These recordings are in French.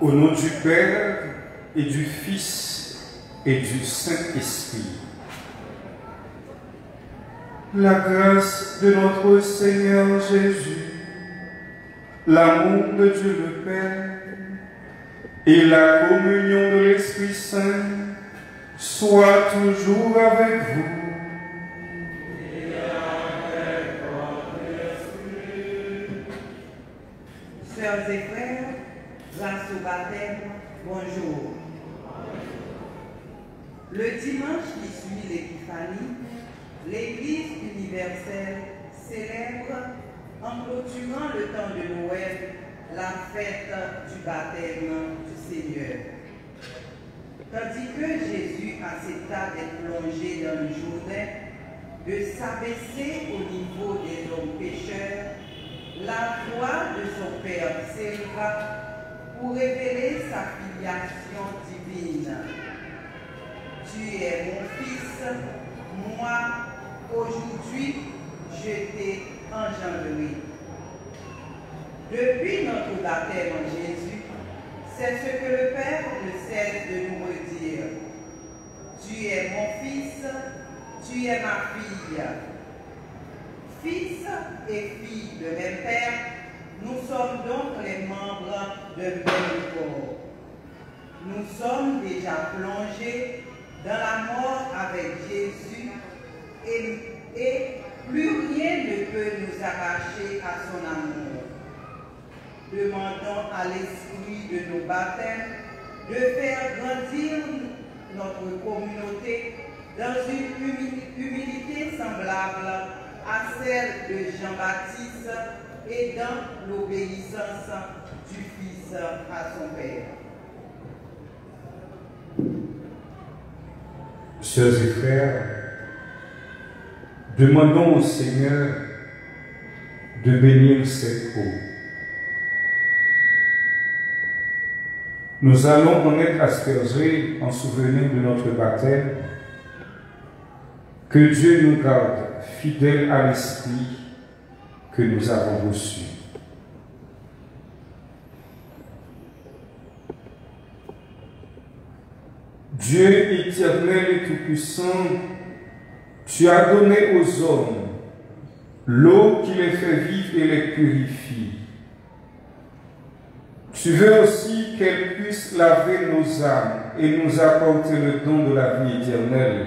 Au nom du Père et du Fils et du Saint-Esprit. La grâce de notre Seigneur Jésus, l'amour de Dieu le Père et la communion de l'Esprit Saint soient toujours avec vous. Et avec votre esprit. Sœurs et frères, grâce au baptême, bonjour. Le dimanche qui suit l'Épiphanie, l'Église universelle célèbre, en clôturant le temps de Noël, la fête du baptême du Seigneur. Tandis que Jésus accepta d'être plongé dans le Jourdain, de s'abaisser au niveau des hommes pécheurs, la voix de son Père s'éleva pour révéler sa filiation divine. Tu es mon Fils, moi, aujourd'hui, je t'ai engendré. Depuis notre baptême en Jésus, c'est ce que le Père ne cesse de nous redire. Tu es mon Fils, tu es ma fille. Fils et fille de même Père, nous sommes donc les membres d'un même corps. Nous sommes déjà plongés dans la mort avec Jésus et plus rien ne peut nous arracher à son amour. Demandons à l'Esprit de nos baptêmes de faire grandir notre communauté dans une humilité semblable à celle de Jean-Baptiste et dans l'obéissance du Fils à son Père. Sœurs et frères, demandons au Seigneur de bénir cette eau. Nous allons en être aspergés en souvenir de notre baptême. Que Dieu nous garde fidèles à l'esprit que nous avons reçu. Dieu éternel et tout-puissant, tu as donné aux hommes l'eau qui les fait vivre et les purifie. Tu veux aussi qu'elle puisse laver nos âmes et nous apporter le don de la vie éternelle.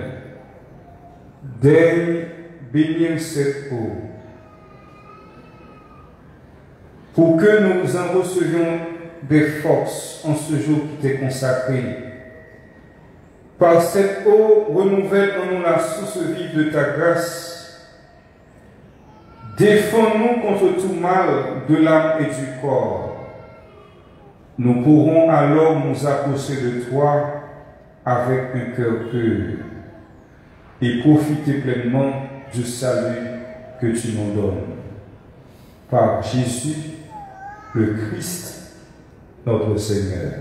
Daigne bénir cette eau, pour que nous en recevions des forces en ce jour qui t'est consacré. Par cette eau, renouvelle en nous la source vive de ta grâce. Défends-nous contre tout mal de l'âme et du corps. Nous pourrons alors nous approcher de toi avec un cœur pur et profiter pleinement du salut que tu nous donnes. Par Jésus, le Christ, notre Seigneur.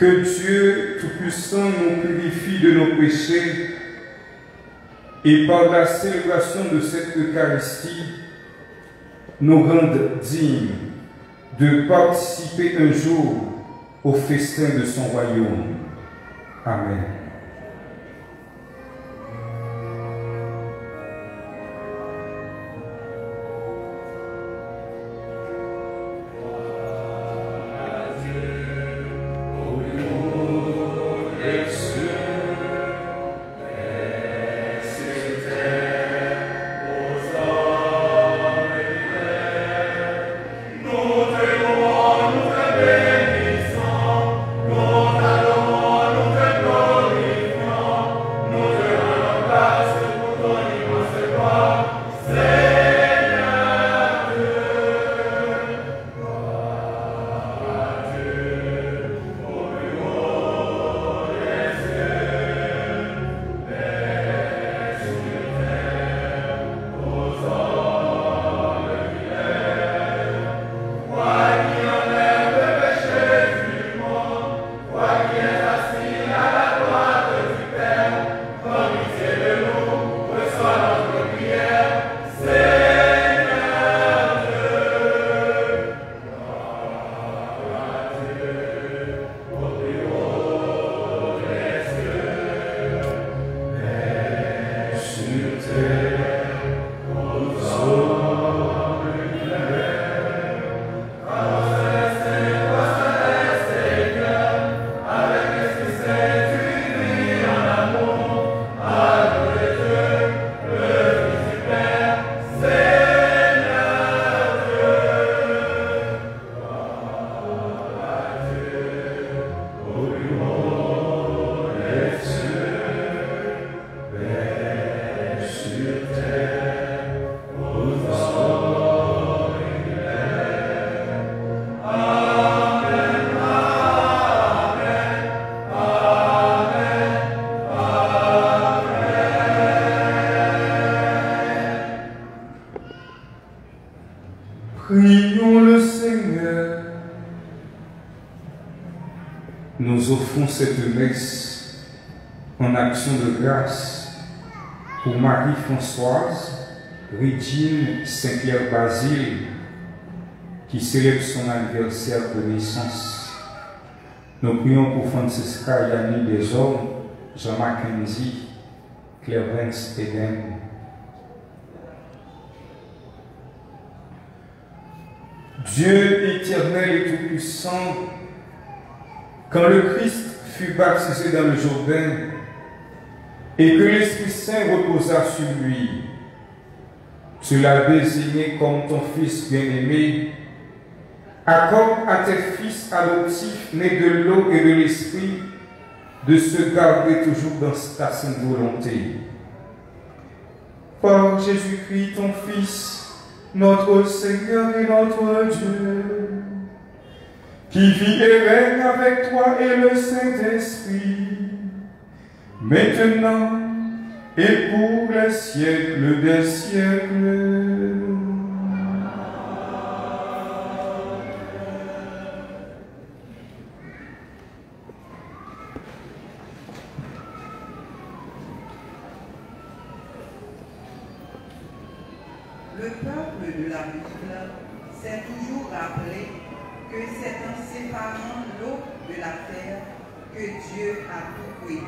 Que Dieu Tout-Puissant nous purifie de nos péchés et par la célébration de cette Eucharistie, nous rende dignes de participer un jour au festin de son royaume. Amen. Prions le Seigneur. Nous offrons cette messe en action de grâce pour Marie-Françoise Regine Saint-Pierre-Basile qui célèbre son anniversaire de naissance. Nous prions pour Francisca Yanni Desormes, Jean Mackenzie, Clarence Eden. Dieu éternel et tout-puissant, quand le Christ fut baptisé dans le Jourdain et que l'Esprit Saint reposa sur lui, tu l'as désigné comme ton Fils bien-aimé. Accorde à tes fils adoptifs nés de l'eau et de l'Esprit de se garder toujours dans ta sainte volonté. Par Jésus-Christ, ton Fils, notre Seigneur et notre Dieu, qui vit et règne avec toi et le Saint-Esprit, maintenant et pour les siècles des siècles. Le peuple de la Bible s'est toujours rappelé que c'est en séparant l'eau de la terre que Dieu a tout créé.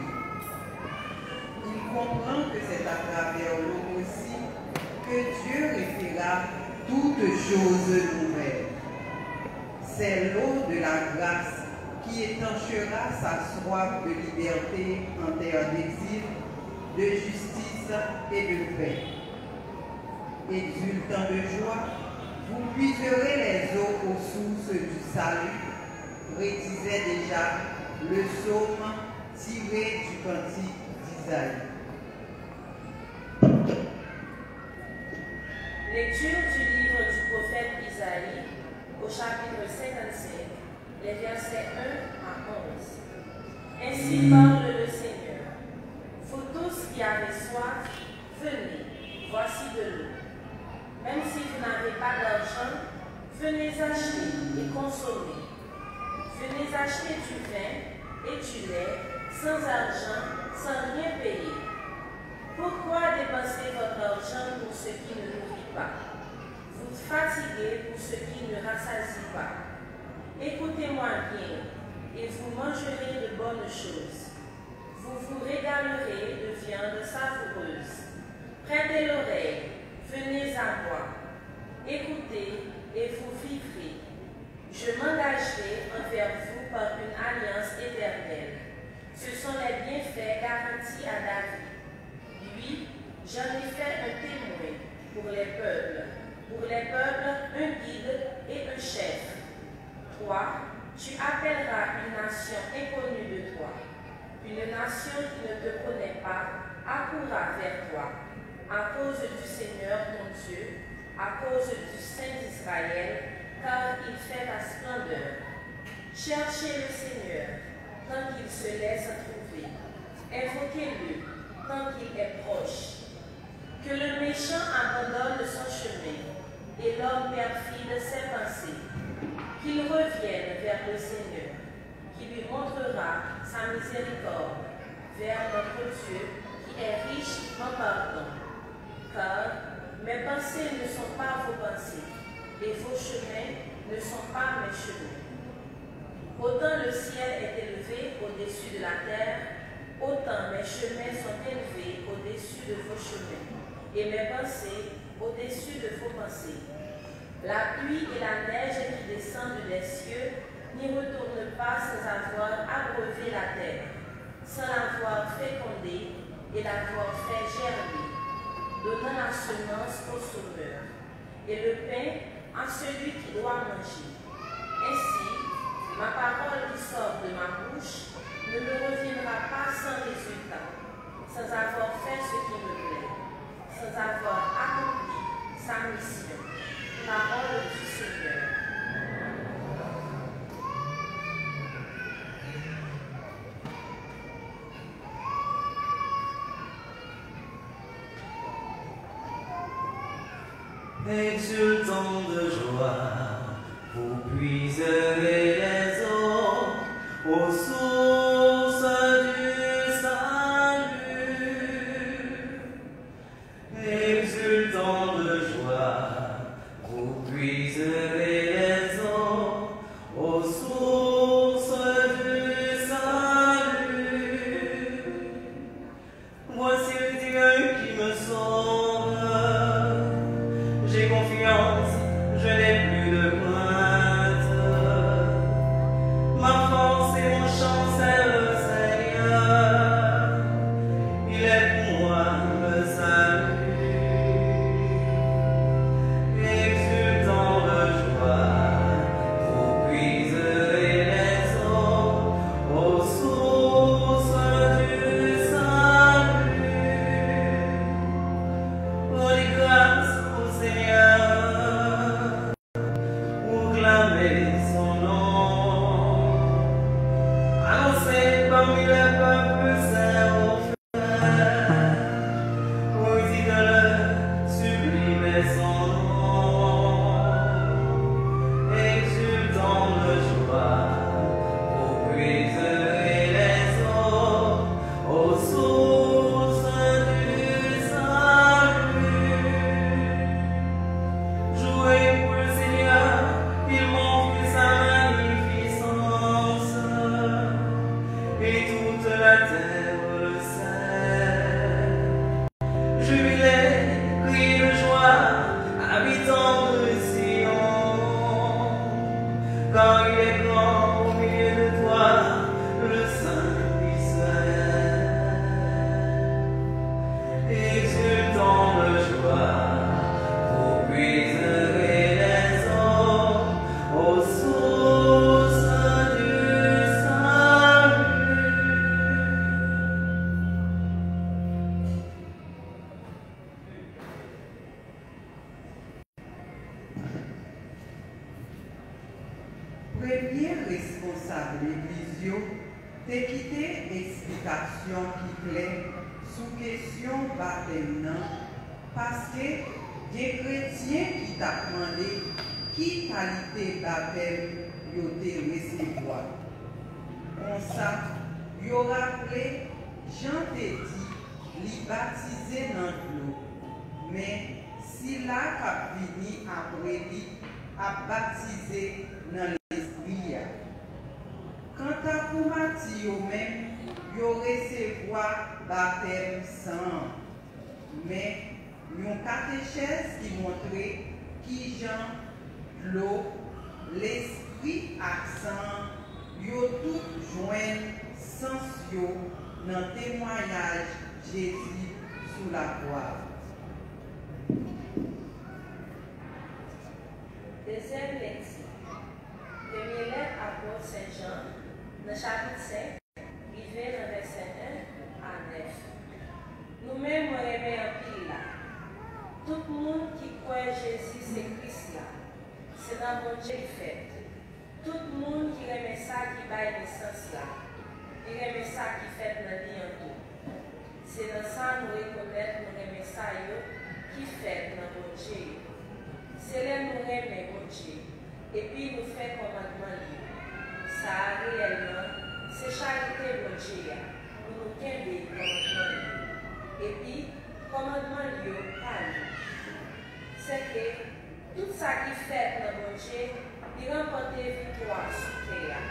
Il comprend que c'est à travers l'eau aussi que Dieu référera toutes choses nouvelles. C'est l'eau de la grâce qui étanchera sa soif de liberté en terre d'exil, de justice et de paix. Exultant de joie, vous puiserez les eaux aux sources du salut, prédisait déjà le psaume tiré du cantique d'Isaïe. Lecture du livre du prophète Isaïe au chapitre 55, les versets 1 à 11. Ainsi parle le Seigneur. Vous tous qui avez soif, venez, voici de l'eau. Même si vous n'avez pas d'argent, venez acheter et consommer. Venez acheter du vin, et du lait, sans argent, sans rien payer. Pourquoi dépenser votre argent pour ce qui ne nourrit pas? Vous fatiguez pour ce qui ne rassasie pas. Écoutez-moi bien, et vous mangerez de bonnes choses. Vous vous régalerez de viande savoureuse. Prêtez l'oreille, venez à moi. Écoutez, et vous vivrez. Je m'engagerai envers vous par une alliance éternelle. Ce sont les bienfaits garantis à David. Lui, j'en ai fait un témoin pour les peuples. Pour les peuples, un guide et un chef. Toi, tu appelleras une nation inconnue de toi. Une nation qui ne te connaît pas accourra vers toi. À cause du Seigneur ton Dieu, à cause du Saint d'Israël, car il fait ta splendeur. Cherchez le Seigneur tant qu'il se laisse trouver. Invoquez-le tant qu'il est proche. Que le méchant abandonne son chemin et l'homme perfide ses pensées. Qu'il revienne vers le Seigneur, qui lui montrera sa miséricorde, vers notre Dieu qui est riche en pardon. Car mes pensées ne sont pas vos pensées, et vos chemins ne sont pas mes chemins. Autant le ciel est élevé au-dessus de la terre, autant mes chemins sont élevés au-dessus de vos chemins, et mes pensées au-dessus de vos pensées. La pluie et la neige qui descendent des cieux n'y retournent pas sans avoir abreuvé la terre, sans l'avoir fécondée et l'avoir fait germer, donnant la semence au sommeur, et le pain à celui qui doit manger. Ainsi, ma parole qui sort de ma bouche ne me reviendra pas sans résultat, sans avoir fait ce qui me plaît, sans avoir accompli sa mission. Parole du Seigneur. Exultant de joie, vous puiserez les eaux aux sources du salut. Exultant de joie, vous puiserez les eaux aux sources du salut. Voici le Dieu qui me sauve. J'ai confiance, je n'ai plus de crainte. Ma force et mon chant, c'est le Seigneur. Il est pour moi le salut. Exultant de joie, vous puiserez les eaux aux sources du salut. Rendez grâce au Seigneur, proclamez son nom, annoncez parmi les peuples ses offres, dites-le, sublimez son nom. Exultant de joie, vous puiserez les eaux aux sources du salut. Jouez pour le Seigneur, il montre sa magnificence, et toute la terre le sait. Jubilez, cris de joie, habitants de Sion, car il est grand au milieu de toi, le Saint d'Israël. Exultant de joie, vous puiserez les eaux aux sources du salut. Premier responsable église, t'es quitté explication qui plaît sous question baptême parce que des chrétiens qui t'a demandé qui qualité baptême yo te recevoir. Comme ça, yo rappelé Jean te dit, li baptisé dans l'eau, mais si la k'ap vini après li, a baptisé dans l'esprit. Quant à pour Matthieu même, yo recevoir baptême sang, mais yon catéchèse qui montrait qui Jean, l'eau, l'esprit accent, yo tout joignent sens yo dans témoignage Jésus sous la croix. Deuxième lecture. Première lettre apôtre Saint Jean, dans le chapitre 5, rivé dans le verset 1 à 9. Nous-mêmes, nous aimons un pile là. Tout le monde qui croit Jésus, c'est Christ là. C'est dans mon Dieu qui fait. Tout le monde qui aime ça, qui baille naissance là. Il aime ça qui fait dans la vie en tout. C'est dans ça que nous reconnaissons, nous aimons ça qui fait dans mon Dieu. C'est là nous aimons mon Dieu. Et puis nous faisons commandement libre. Ça réellement, c'est charité mon Dieu. Nous nous quimber commandement libre. Et puis, commandement libre, pas libre. C'est que tout ça qui fait dans mon Dieu, il remporte victoire sur terre.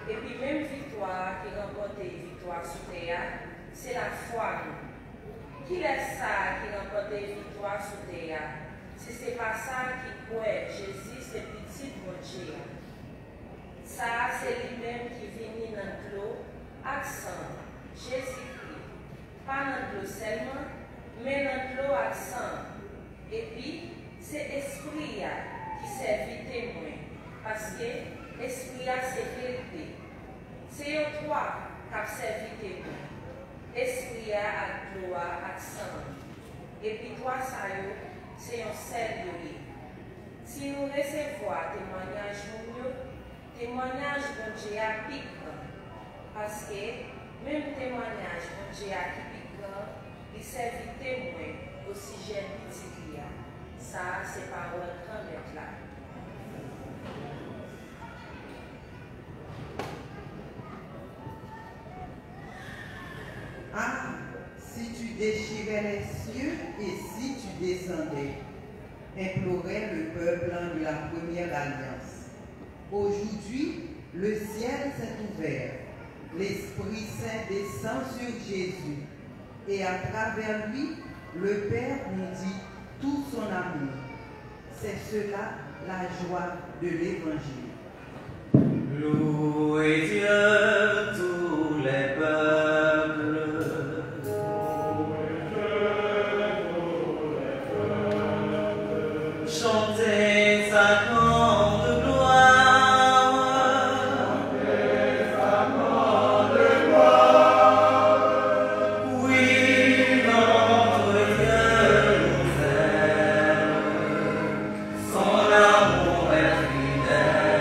Et puis même victoire qui remporte victoire sur terre, c'est la foi. Qui est ça qui remporte victoire sur terre? Si ce n'est pas ça qui croit Jésus, c'est petit mon Dieu. Ça, c'est lui-même qui vient dans l'eau, accent, Jésus-Christ. Pas dans l'eau seulement, mais dans l'eau accent. Et puis, c'est l'esprit qui servit témoin. Parce que l'esprit, c'est vérité. C'est eux trois qui servi témoin. L'esprit a l'eau accent. Et puis, toi, ça c'est un seul de lui. Si nous recevons témoignage bon Dieu à pique. Parce que même témoignage bon Dieu à pique, il servit témoin au sujet de petit. Ça, c'est parole quand même là. Ah, si tu déchirais les cieux et si tu descendais, implorait le peuple de la première alliance. Aujourd'hui, le ciel s'est ouvert, l'Esprit Saint descend sur Jésus, et à travers lui, le Père nous dit tout son amour. C'est cela la joie de l'Évangile. Louez Dieu tous les peuples. Chantez sa grande gloire. Chantez sa grande gloire. Oui, notre Dieu nous aime. Son amour est fidèle.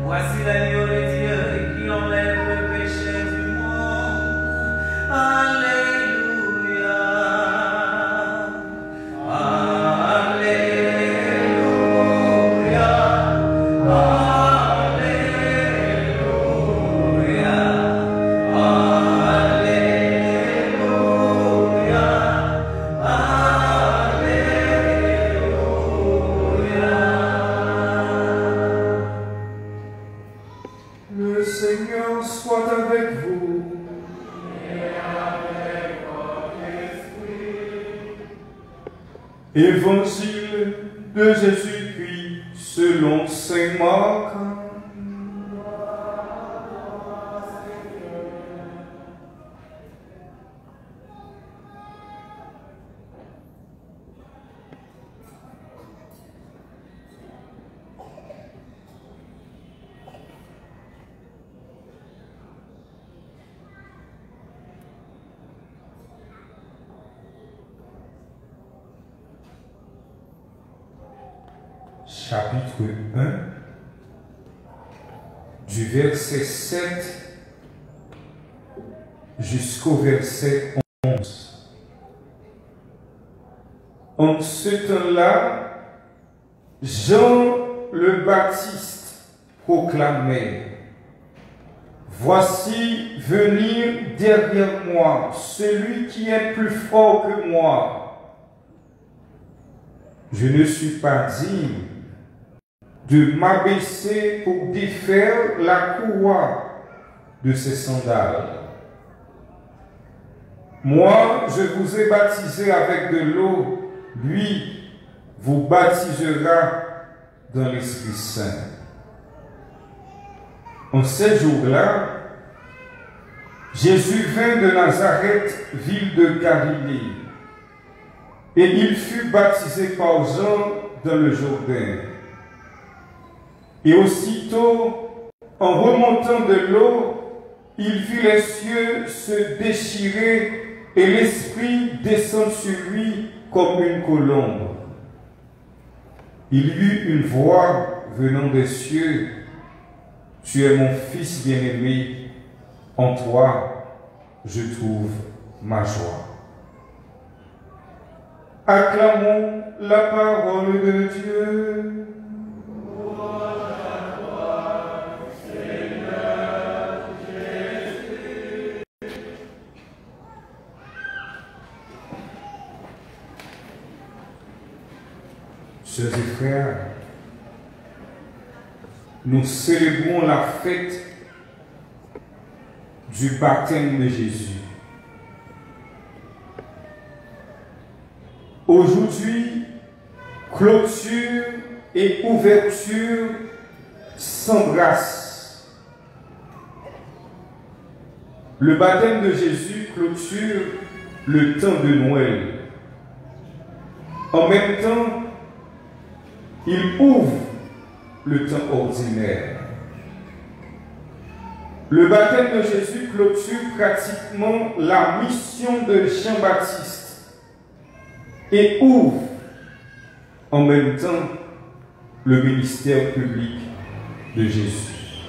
Voici l'agneau de Dieu qui enlève le péché du monde. Alléluia. Alléluia. Le Seigneur soit avec vous. Et avec votre esprit. Évangile de Jésus-Christ selon saint Marc. chapitre 1, du verset 7 jusqu'au verset 11. En ce temps-là, Jean le Baptiste proclamait: Voici venir derrière moi celui qui est plus fort que moi. Je ne suis pas digne de m'abaisser pour défaire la courroie de ses sandales. Moi, je vous ai baptisé avec de l'eau, lui vous baptisera dans l'Esprit Saint. En ces jours-là, Jésus vint de Nazareth, ville de Galilée, et il fut baptisé par Jean dans le Jourdain. Et aussitôt, en remontant de l'eau, il vit les cieux se déchirer et l'Esprit descendre sur lui comme une colombe. Il y eut une voix venant des cieux: Tu es mon Fils bien-aimé, en toi je trouve ma joie. Acclamons la parole de Dieu. Sœurs et frères, nous célébrons la fête du baptême de Jésus. Aujourd'hui, clôture et ouverture s'embrassent. Le baptême de Jésus clôture le temps de Noël. En même temps, il ouvre le temps ordinaire. Le baptême de Jésus clôture pratiquement la mission de Jean-Baptiste et ouvre en même temps le ministère public de Jésus.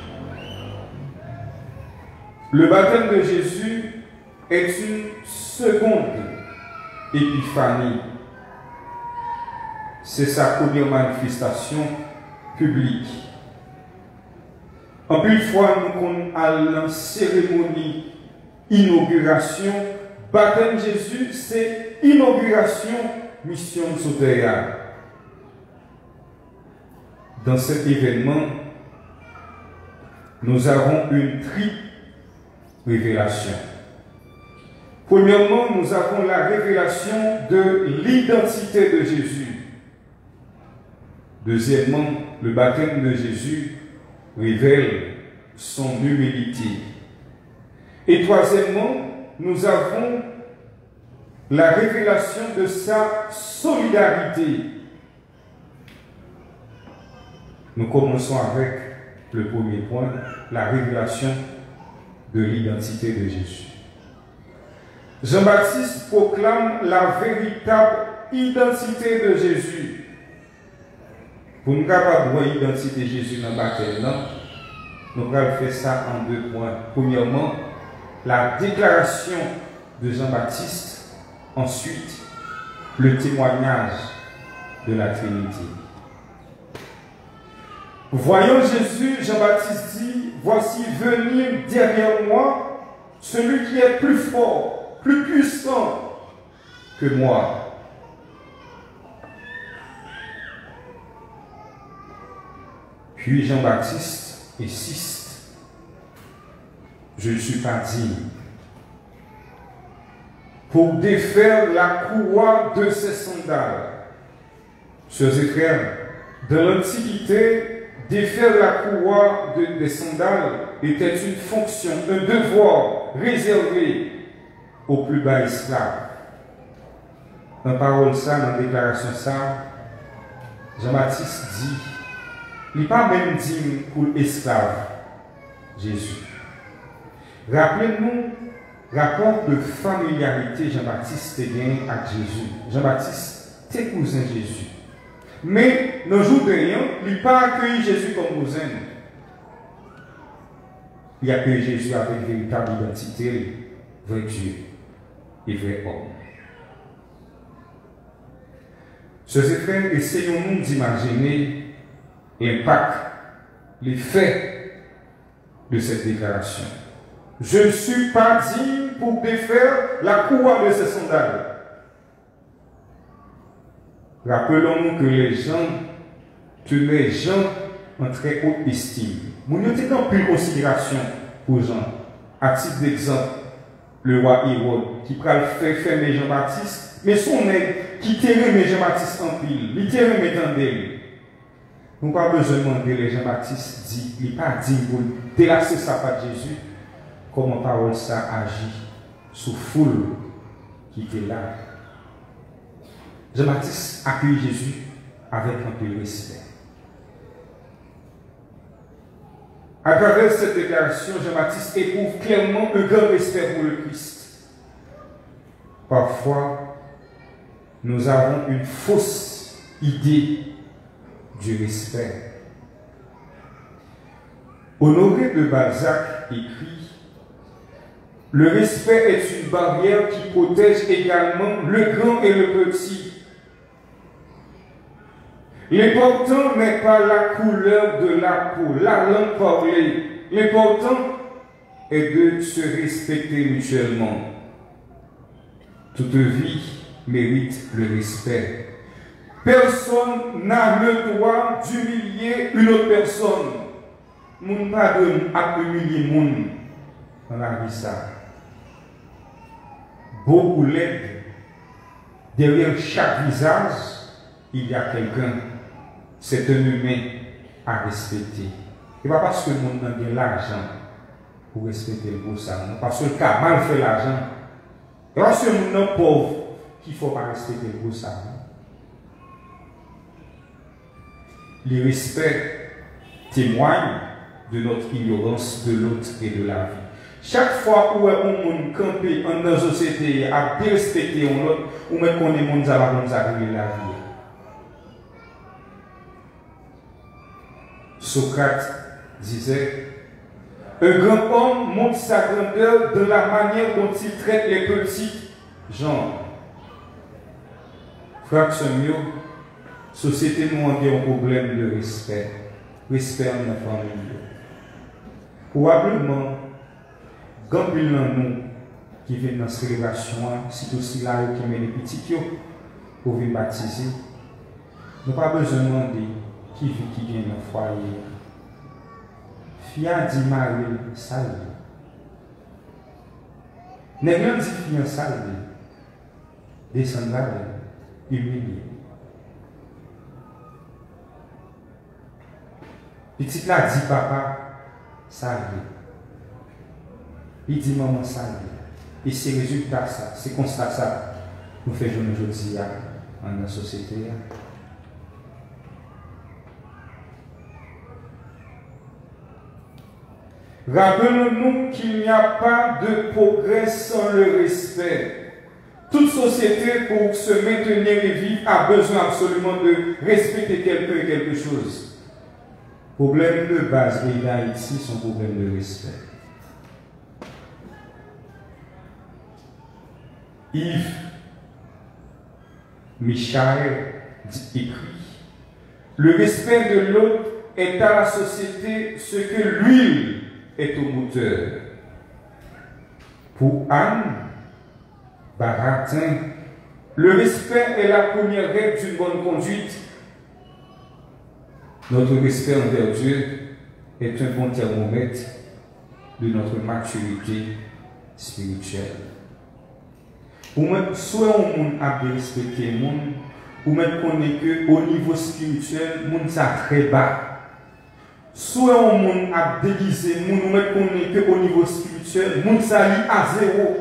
Le baptême de Jésus est une seconde épiphanie. C'est sa première manifestation publique. En plus, fois, nous avons la cérémonie inauguration. Baptême Jésus, c'est inauguration, mission Sotéa. Dans cet événement, nous avons une triple révélation. Premièrement, nous avons la révélation de l'identité de Jésus. Deuxièmement, le baptême de Jésus révèle son humilité. Et troisièmement, nous avons la révélation de sa solidarité. Nous commençons avec le premier point, la révélation de l'identité de Jésus. Jean-Baptiste proclame la véritable identité de Jésus. Pour nous capables de voir l'identité de Jésus dans le baptême, nous allons faire ça en deux points. Premièrement, la déclaration de Jean-Baptiste. Ensuite, le témoignage de la Trinité. Voyant Jésus, Jean-Baptiste dit: Voici venir derrière moi celui qui est plus fort, plus puissant que moi. Puis Jean-Baptiste insiste: Je ne suis pas digne pour défaire la courroie de ses sandales. Sœurs et frères, dans l'Antiquité, défaire la courroie des sandales était une fonction, un devoir réservé aux plus bas esclaves. Dans parole ça, dans la déclaration ça, Jean-Baptiste dit: il n'est pas même digne pour l'esclave Jésus. Rappelez-nous le rapport de familiarité Jean-Baptiste a gagné avec Jésus. Jean-Baptiste était cousin Jésus. Mais nos jours de rien, il n'a pas accueilli Jésus comme cousin. Il a accueilli Jésus avec véritable identité, vrai Dieu et vrai homme. Chers frères, essayons-nous d'imaginer l'impact, l'effet de cette déclaration. Je ne suis pas digne pour défaire la cour de ses sandales. Rappelons-nous que les gens tenaient Jean en très haute estime. Nous n'étions en plus considération pour Jean. À titre d'exemple, le roi Hérode, qui pral faire fermer Jean-Baptiste, mais son aide qui terrait Jean-Baptiste en pile, il terrait d'elle. Nous n'avons pas besoin de demander les Jean-Baptiste dit, il n'est pas digne pour terrasser sa patte Jésus, comment parole ça agit sous foule qui était là. Jean-Baptiste accueille Jésus avec un peu de respect. À travers cette déclaration, Jean-Baptiste éprouve clairement un grand respect pour le Christ. Parfois, nous avons une fausse idée du respect. Honoré de Balzac écrit: le respect est une barrière qui protège également le grand et le petit. L'important n'est pas la couleur de la peau, la langue parlée. L'important est de se respecter mutuellement. Toute vie mérite le respect. Personne n'a le droit d'humilier une autre personne. Moun pas à humilier moun dans la vie ça. Beaucoup l'aide. Derrière chaque visage, il y a quelqu'un. C'est un humain à respecter. Et pas parce que le monde a de l'argent pour respecter le beau ça, parce que le cas mal fait l'argent. Et parce que le monde est pauvre qu'il ne faut pas respecter le beau ça. Le respect témoigne de notre ignorance de l'autre et de la vie. Chaque fois où un monde campé dans la société a bien respecté l'autre, ou même qu'on est monde à la vie. Socrate disait: un grand homme montre sa grandeur de la manière dont il traite les petits gens. Frère Samuel, société nous a un problème de respect. Respect en la famille. Probablement, quand il y a nous qui viennent dans cette célébration, c'est aussi là qui met les petits pour venir baptiser. Nous n'avons pas besoin de demander qui vient dans le foyer. Fia dit Marie, salve. N'est rien dit fia salve. Descendre là, humilié. Petit là dit papa, salve. Il dit maman, salve. Et c'est résultat ça, c'est constat ça. Nous faisons aujourd'hui dans la société. Rappelons-nous qu'il n'y a pas de progrès sans le respect. Toute société, pour se maintenir et vivre, a besoin absolument de respecter quelqu'un et quelque chose. Problème de base, et d'Haïti, son problème de respect. Yves Michael écrit: le respect de l'autre est à la société ce que l'huile est au moteur. Pour Anne Baratin, le respect est la première règle d'une bonne conduite. Notre respect envers Dieu est un bon thermomètre de notre maturité spirituelle. Ou même, soit on a bien respecté le monde, ou même qu'on est que au niveau spirituel, le monde est très bas. Soit on a déguisé le monde, ou même qu'on est que au niveau spirituel, le monde s'allie à zéro.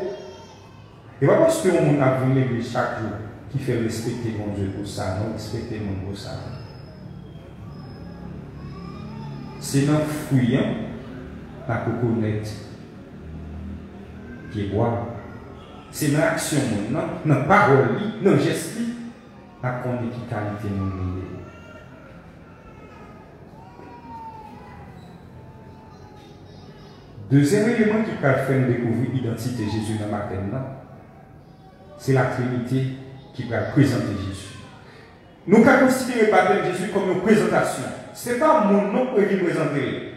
Et pas parce qu'on a vu l'église chaque jour qui fait respecter mon Dieu pour ça, non, respecter le monde pour ça. C'est dans le fouillant la coconette qui est boire. C'est dans l'action, dans la parole, dans le geste, la qualité de mon milieu. Deuxième élément qui va faire nous découvrir l'identité de Jésus dans le matin, c'est la Trinité qui va présenter Jésus. Nous pouvons considérer le baptême de Jésus comme une présentation. Ce n'est pas mon nom qui est présenté.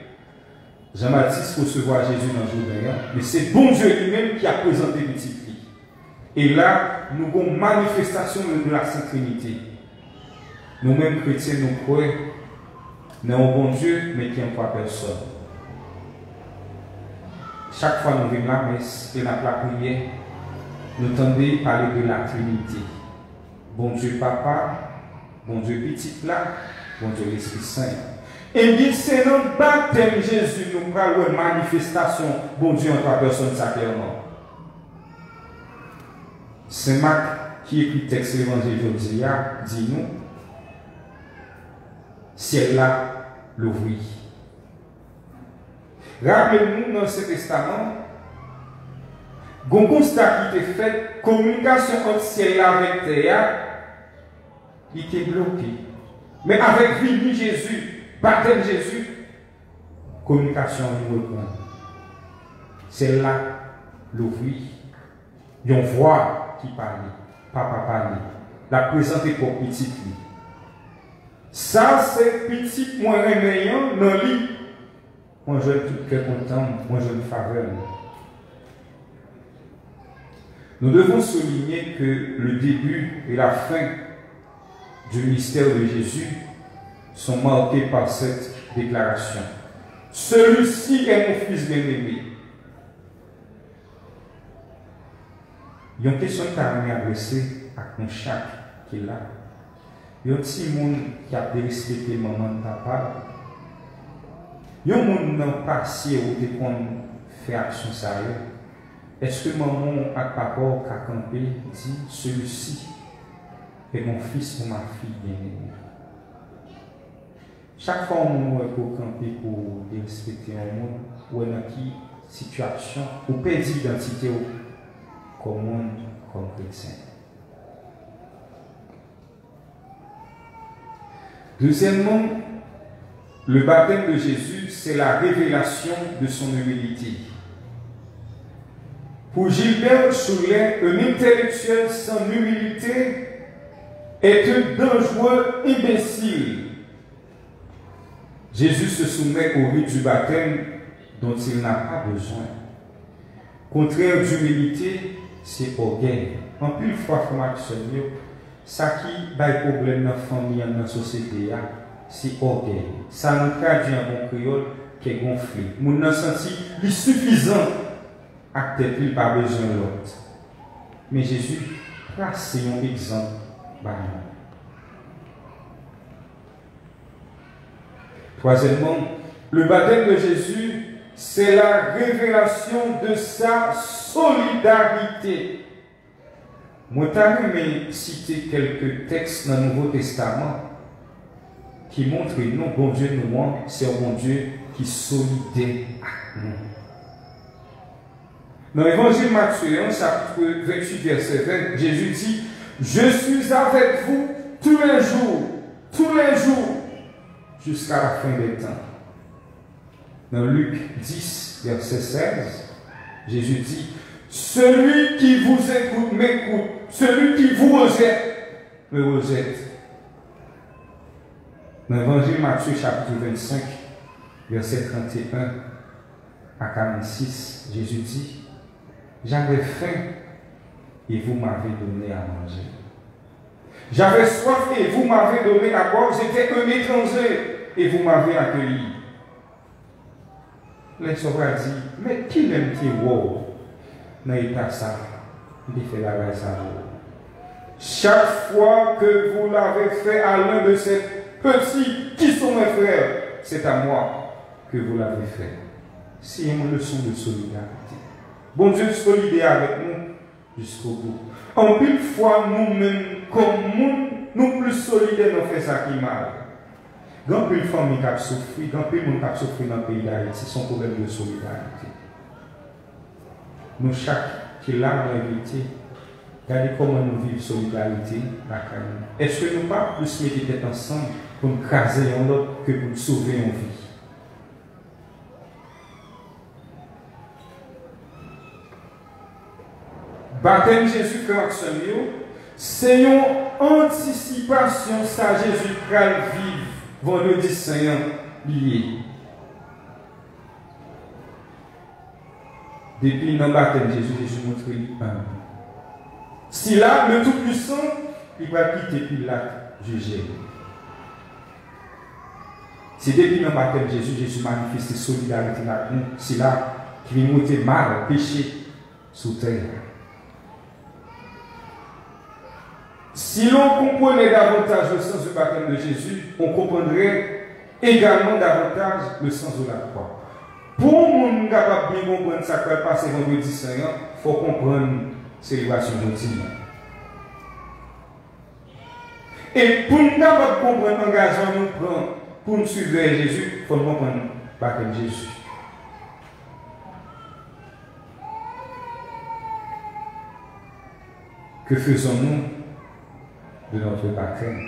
Jean-Baptiste recevoir Jésus dans le Jourdain, mais c'est bon Dieu lui-même qui a présenté le petit fille. Et là, nous avons une manifestation de la Sainte Trinité. Nous-mêmes chrétiens, nous croyons dans un bon Dieu, mais qui n'aime pas personne. Chaque fois que nous venons la messe et la prière, nous tendons parler de la Trinité. Bon Dieu Papa, bon Dieu Petit là, bon Dieu l'Esprit Saint. Et bien, c'est dans le baptême Jésus, nous parlons de manifestation, bon Dieu en trois personnes sacrément. Saint Marc, qui écrit le texte de l'évangile d'aujourd'hui, dit nous, ciel là, l'ouvrit. Rappelez-nous dans ce testament, un constat qui était fait, communication entre ciel là avec terre, il était bloqué. Mais avec vie Jésus, baptême Jésus, communication nous reprend. C'est là l'ouvrit. Il y a une voix qui parle, papa parle, la présenter pour petit lui. Ça, c'est petit moins réveillant dans le lit. Moi, je suis tout très content, moi, je suis faveur. Nous devons souligner que le début et la fin du mystère de Jésus sont marqués par cette déclaration. Celui-ci est mon fils bien-aimé. Il y a une question qui a été adressée à mon chaque qui est là. Il y a un petit monde qui a respecté maman et papa. Il y a un monde qui n'a pas passé ou qui fait action sérieuse. Est-ce que maman et papa ont campé dit celui-ci est mon fils ou ma fille bien-aimée? Chaque fois qu'on est pour camper pour respecter un monde, ou dans quelle situation, ou perdre l'identité comme monde, comme chrétien. Deuxièmement, le baptême de Jésus, c'est la révélation de son humilité. Pour Gilbert Soulet, un intellectuel sans humilité est un dangereux imbécile. Jésus se soumet au rite du baptême dont il n'a pas besoin. Contraire d'humilité, c'est orgueil. En plus, fois, ça qui a des problèmes dans la famille, dans la société, c'est orgueil. Ça nous traduit en bon créole qui est gonflé. Nous avons senti suffisant à tête, il n'a pas besoin de l'autre. Mais Jésus, c'est un exemple. Troisièmement, le baptême de Jésus, c'est la révélation de sa solidarité. Moi, je vais citer quelques textes dans le Nouveau Testament qui montrent que non, bon Dieu, nous, c'est un bon Dieu qui est solidaire avec nous. Dans l'évangile Matthieu, chapitre 28, verset 20, Jésus dit: je suis avec vous tous les jours, jusqu'à la fin des temps. Dans Luc 10, verset 16, Jésus dit: celui qui vous écoute m'écoute, celui qui vous rejette me rejette. Dans l'évangile Matthieu, chapitre 25, verset 31 à 46, Jésus dit: j'avais faim et vous m'avez donné à manger. J'avais soif et vous m'avez donné à boire. J'étais un étranger et vous m'avez accueilli. Les sauveurs dit: mais qui l'aime qui est wow? Non, pas ça. Il fait la raison à vous. Chaque fois que vous l'avez fait à l'un de ces petits qui sont mes frères, c'est à moi que vous l'avez fait. C'est une leçon de solidarité. Bon Dieu est solidaire avec nous jusqu'au bout. En plus de fois, nous-mêmes, comme nous plus solidaires, nous faisons ça qui mal. Quand une famille qui a souffert, quand une monde qui a souffert dans le pays d'Haïti, c'est son problème de solidarité. Nous, chaque qui est là, dans l'invité, regardez comment nous vivons solidarité. Est-ce que nous ne pas plus méditer ensemble pour nous craser un autre que pour nous sauver une vie? Baptême Jésus, frère c'est une anticipation ça Jésus va vivre vendredi saint lié. Depuis le baptême Jésus montre un. Si là, le Tout-Puissant, il va quitter Pilate juger. C'est depuis le baptême Jésus manifeste solidarité avec nous. C'est là qu'il vient monter mal, péché sous terre. Si l'on comprenait davantage le sens du baptême de Jésus, on comprendrait également davantage le sens de la croix. Pour nous capable de comprendre ça qui va passer vendredi saint, il faut comprendre la célébration de Dieu. Et pour nous capable de comprendre l'engagement que nous prenons pour nous suivre Jésus, il faut comprendre le baptême de Jésus. Que faisons-nous de notre baptême?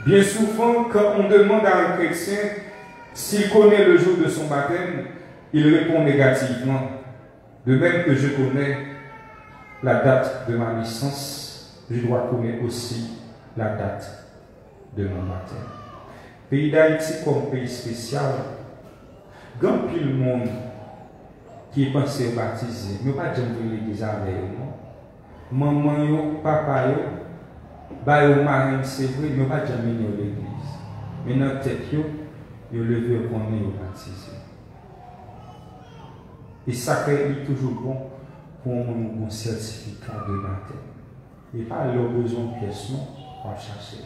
Bien souvent, quand on demande à un chrétien s'il connaît le jour de son baptême, il répond négativement. De même que je connais la date de ma naissance, je dois connaître aussi la date de mon baptême. Pays d'Haïti comme pays spécial, grand pile monde qui est pensé au baptisé, mais pas de l'église avec eux. Maman yo, papa yo, ba yo marine c'est vrai, mais pas de l'église. Mais dans la tête yo, yo levé au qu'on est baptisé. Et ça fait toujours bon pour un certificat de baptême. Et pas le besoin de pièces, non, on va chercher.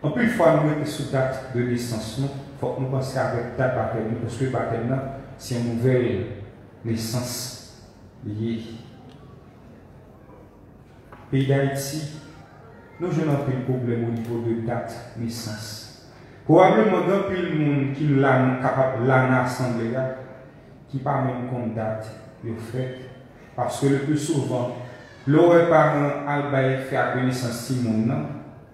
En plus, il faut nous mettre sous date de naissance, il faut que nous pensions avec date baptême, parce que le baptême, c'est une nouvelle naissance liée. Pays d'Haïti, nous n'avons pas de problème au niveau de date de naissance. Probablement, il y a plus de monde qui est capable de l'assemblée, qui pas même comme date de fait. Parce que le plus souvent, l'autre parent Albert fait la connaissance Simon,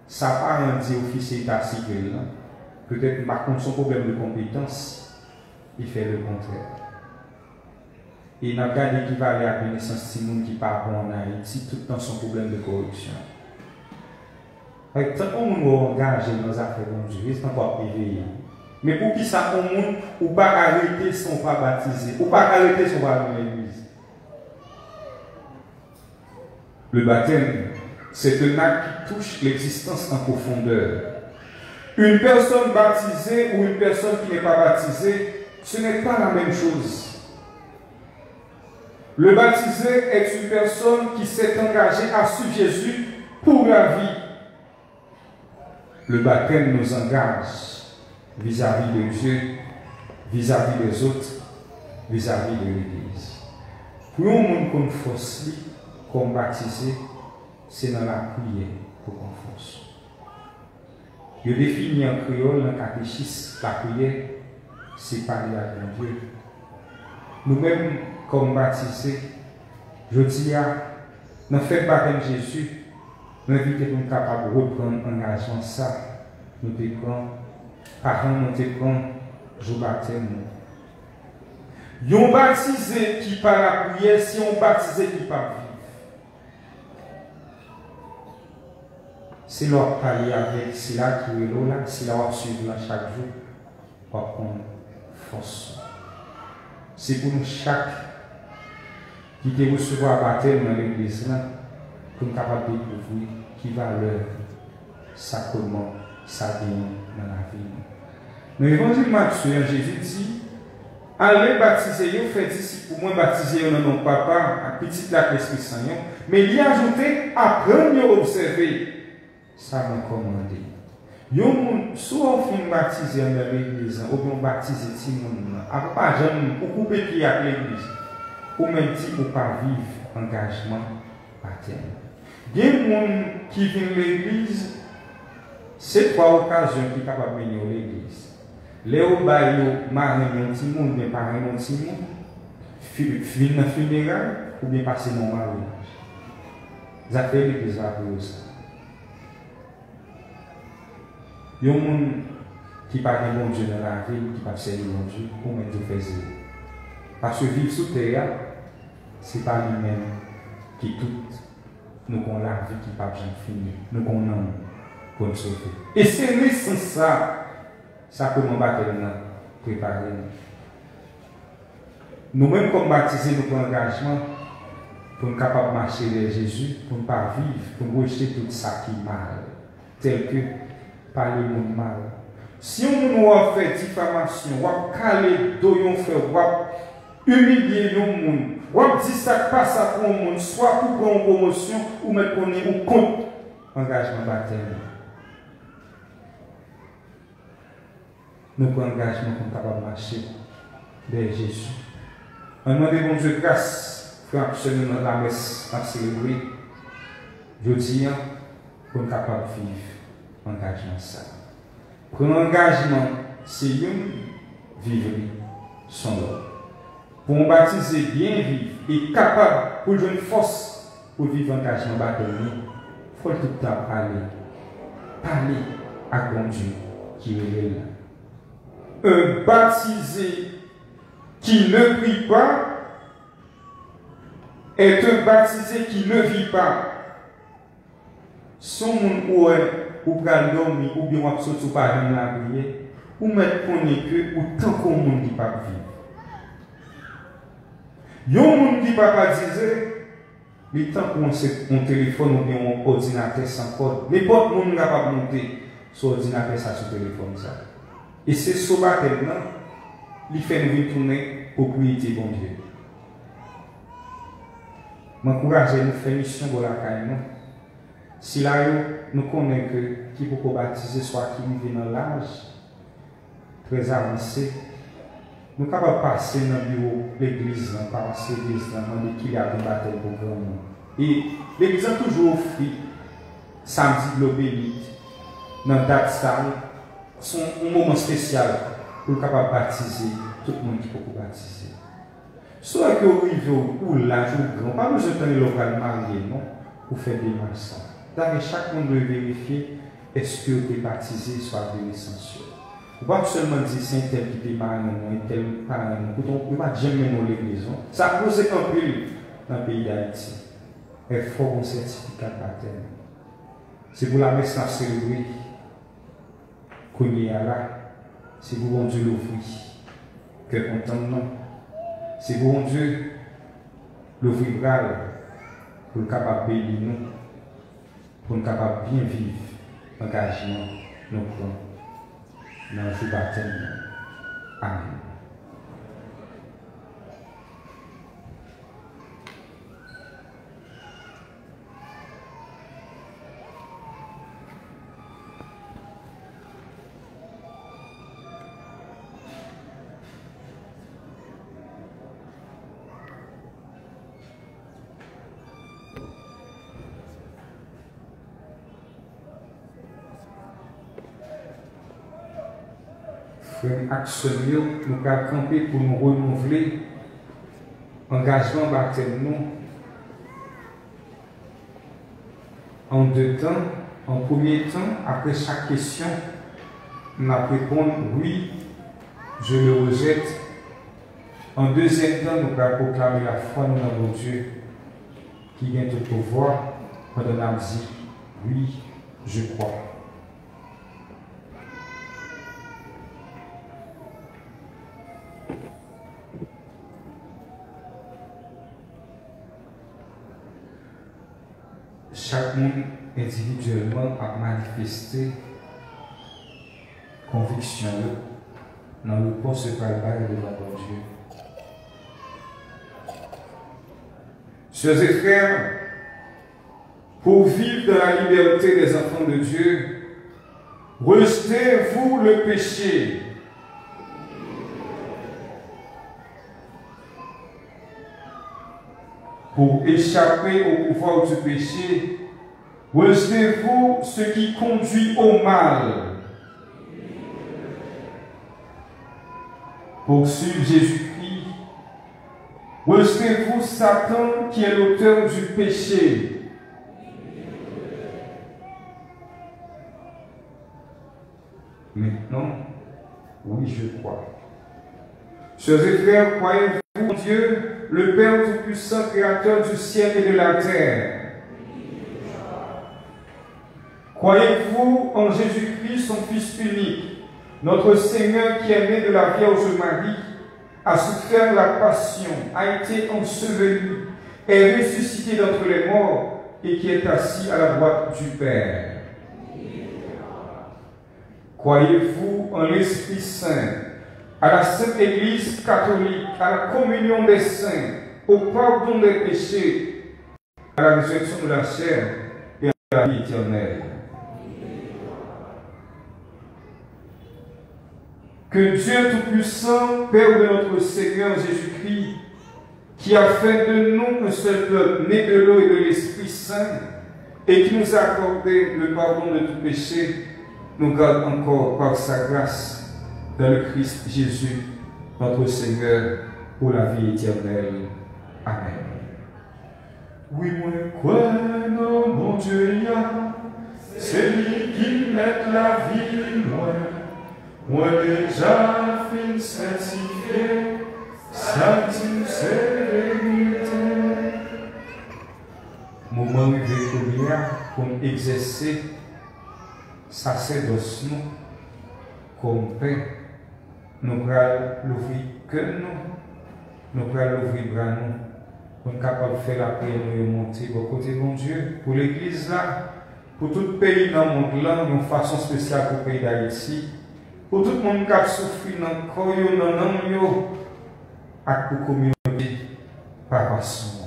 ça n'a pas rendu officier d'état civil. Peut-être par contre son problème de compétence, il fait le contraire. Et il a regardé qui va aller à la connaissance Simon qui part en Haïti, tout dans son problème de corruption. Tant qu'on nous engage dans les affaires de Dieu, c'est encore privé. Mais pour qui ça, on monde ou pas arrêter son pas baptisé, ou pas arrêter son pas dans l'église. Le baptême, c'est un acte qui touche l'existence en profondeur. Une personne baptisée ou une personne qui n'est pas baptisée, ce n'est pas la même chose. Le baptisé est une personne qui s'est engagée à suivre Jésus pour la vie. Le baptême nous engage vis-à-vis de Dieu, vis-à-vis des autres, vis-à-vis de l'Église. Pour un monde qu'on force, comme baptisé, c'est dans la prière pour qu'on force. Je définis en créole, dans le catéchisme, la prière, c'est parler avec Dieu. Nous-mêmes, comme baptisés, je dis à dans le fait de baptême Jésus, nous invitons nous capables de reprendre l'engagement ça. Nous te prenons, parents, nous te prenons, jour baptême. Yon baptisé qui par la prière, si on baptisé qui par vivre. C'est là parler avec, c'est là qui est là, c'est là qui suivre chaque jour, pour prendre force. C'est pour nous chaque qui te recevoir baptême dans l'église là, pour nous capables de découvrir qui valeur, sacrement, ça gagne dans la vie. Dans l'évangile Matthieu, Jésus dit, allez baptiser, faites disciples pour moi baptiser dans mon papa, à petit la l'Esprit Saint, mais il a ajouté, apprenez à observer. Ça m'a commandé. Soit on fait baptiser dans l'église, ou bien baptiser tout le monde, après pas jamais, pour couper pied avec l'église, ou même si pour pas vivre engagement baptême. Il y a des gens qui viennent à l'église, c'est trois occasions qui sont capables de venir à l'église. Les obayos, marient un petit monde, bien parler un petit monde, venir dans le funérail, ou bien passer mon mariage. Vous avez fait l'église là pour ça. Il y a des gens qui ne parlent pas de bon Dieu dans la vie, qui ne parlent pas de bon Dieu, comment ils font. Parce que vivre sous terre, Ce n'est pas lui-même qui tout nous avons la vie qui n'est pas bien finie. Nous avons pour nous sauver. Et c'est l'essence ça que nous battons préparer. Nous-mêmes, comme baptisés, nous prenons engagement pour nous capables de marcher vers Jésus, pour ne pas vivre, pour nous rejeter tout ça qui est mal, tel que parler de mal. Si on a fait diffamation, on a calé d'oyon frère, on a humilié les gens, on a dit ça passe à pour le monde, soit pour prendre une promotion ou mettre qu'on est au compte engagement baptême. Nous prenons engagement pour nous capables de marcher vers Jésus. On demande bon Dieu grâce, frère, absolument dans la messe, à célébrer. Je dis, pour nous capables de vivre l'engagement ça. Prendre engagement, c'est vivre son lot. Pour nous baptiser, bien vivre et capable pour jouer une force pour vivre l'engagement baptême, il faut tout le temps parler à bon Dieu qui est là. Un baptisé qui ne prie pas est un baptisé qui ne vit pas. Son monde ou pral dormir ou bien on sortir par la prière ou mettre connaître que autant qu'on monde qui pas vivre. Yon monde qui pas baptisé, le temps qu'on un téléphone ou bien un ordinateur sans code, n'importe monde capable de monter sur ordinateur ça sur téléphone ça. Et c'est ce baptême là, il fait nous retourner propriété bon Dieu. M'encourager nous faire mission pour la caille. Si là, nous connaissons que qui peut baptiser, soit qui vit dans l'âge très avancé, nous sommes capables de passer dans le bureau de l'église, passer l'église, demander qu'il y a un baptême pour grand monde. Et l'église a toujours offert samedi de l'obélite, dans la date un moment spécial pour capable de baptiser tout le monde qui peut baptiser. Soit que vous arrivez ou là, ou grand, pas besoin de tenir local marié, non, pour faire des marches. D'ailleurs, chaque monde doit vérifier est-ce que vous êtes baptisé, soit de l'essentiel. Vous ne pouvez pas seulement dire c'est un tel qui est marié, un tel parent, vous ne pouvez pas jamais dans l'église. Ça pose un peu dans le pays d'Haïti. Il faut un certificat de baptême. C'est pour la messe à célébrer. Qu'on y est là, c'est pour bon Dieu l'ouvrir. Que content non. C'est pour bon Dieu l'ouvrir pour le capable de bénir nous, pour le capable de bien vivre l'engagement nous prenons dans le baptême. Amen. Action, nous avons campé pour nous renouveler l'engagement baptême nous en deux temps. En premier temps, après chaque question, nous allons répondre oui, je le rejette. En deuxième temps, nous allons proclamer la foi dans notre Dieu qui vient tout pouvoir pendant nous avons dit oui, je crois. Chaque monde individuellement a manifesté conviction dans le poste par devant Dieu. Chers et frères, pour vivre dans la liberté des enfants de Dieu, rejetez-vous le péché. Pour échapper au pouvoir du péché, rejetez-vous ce qui conduit au mal. Pour suivre Jésus-Christ, rejetez-vous Satan qui est l'auteur du péché. Maintenant, oui, je crois. Chers et frères, croyez-vous en Dieu, le Père Tout-Puissant, Créateur du ciel et de la terre? Croyez-vous en Jésus-Christ, son Fils unique, notre Seigneur qui est né de la Vierge Marie, a souffert la passion, a été enseveli, est ressuscité d'entre les morts et qui est assis à la droite du Père? Croyez-vous en l'Esprit Saint, à la Sainte Église catholique, à la communion des saints, au pardon des péchés, à la résurrection de la chair et à la vie éternelle? Que Dieu Tout-Puissant, Père de notre Seigneur Jésus-Christ, qui a fait de nous un seul peuple, né de l'eau et de l'Esprit Saint, et qui nous a accordé le pardon de tout péché, nous garde encore par sa grâce dans le Christ Jésus, notre Seigneur, pour la vie éternelle. Amen. Oui, moi, quoi, non, mon Dieu, c'est lui qui met la vie loin. Moi déjà fin sanctifié, sanctum sérénité. Moment arrivé pour exercer sacerdoce nous comme paix. Nous allons l'ouvrir que nous allons l'ouvrir bras nous, pour être capable de faire la prière nous monter au côté de mon Dieu, pour l'église là, pour tout le pays dans le monde là, d'une façon spéciale pour le pays d'Haïti. Pour tout le monde qui a souffert dans le corps, dans l'âme, et pour la communauté par passion.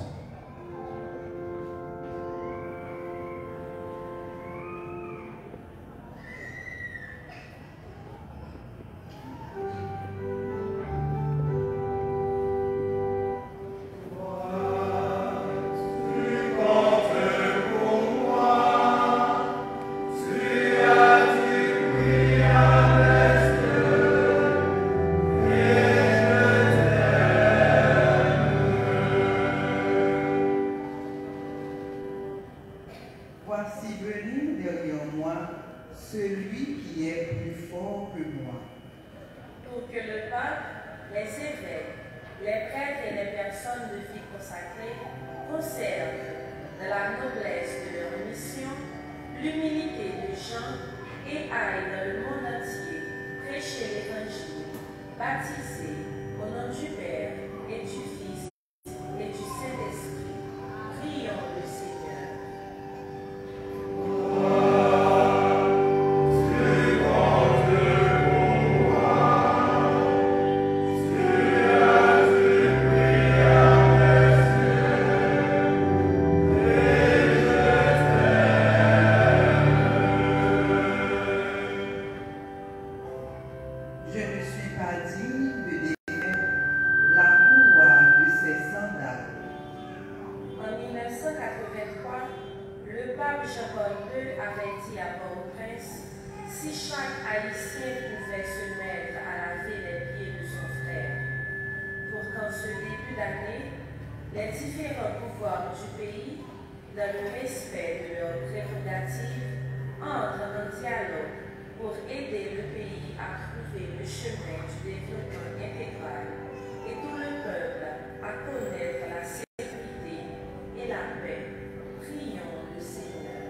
Voici venu derrière moi celui qui est plus fort que moi. Pour que le pape, les évêques, les prêtres et les personnes de vie consacrées conservent de la noblesse de leur mission l'humilité de Jean et aillent dans le monde entier prêcher l'Évangile, baptisés au nom du Père et du Fils et du Saint-Esprit. Prions le Seigneur. Je ne suis pas digne de défaire la couronne de ses sandales. En 1983, le pape Jean-Paul II avait dit à Port-au-Prince si chaque Haïtien pouvait se mettre à laver les pieds de son frère, pour qu'en ce début d'année, les différents pouvoirs du pays, dans le respect de leurs prérogatives, entrent en dialogue pour aider le pays à trouver le chemin du développement intégral et tout le peuple à connaître la sécurité et la paix. Prions le Seigneur.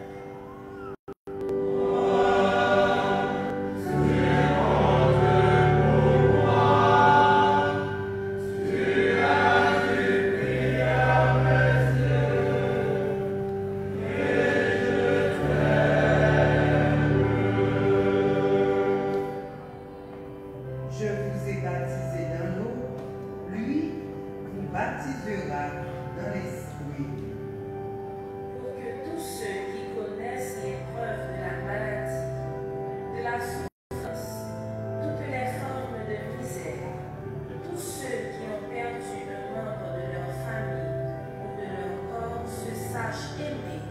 Je vous ai baptisé dans l'eau, lui vous baptisera dans l'esprit. Pour que tous ceux qui connaissent l'épreuve de la maladie, de la souffrance, toutes les formes de misère, tous ceux qui ont perdu un membre de leur famille ou de leur corps se sachent aimés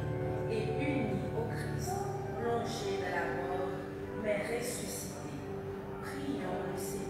et unis au Christ, plongés dans la mort, mais ressuscités. Prions le Seigneur.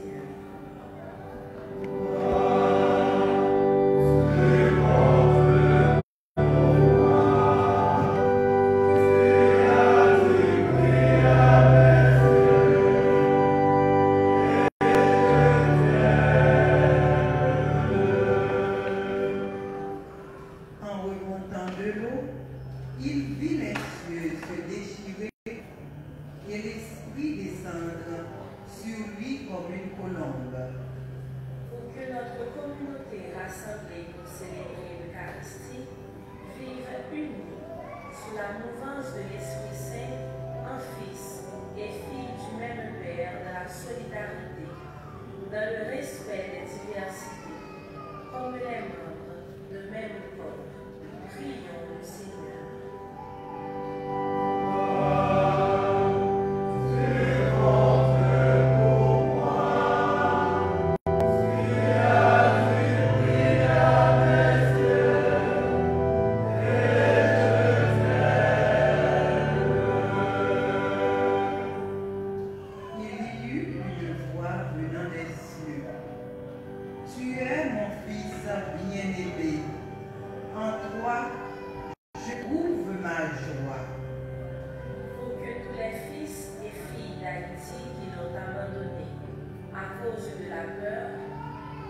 la peur,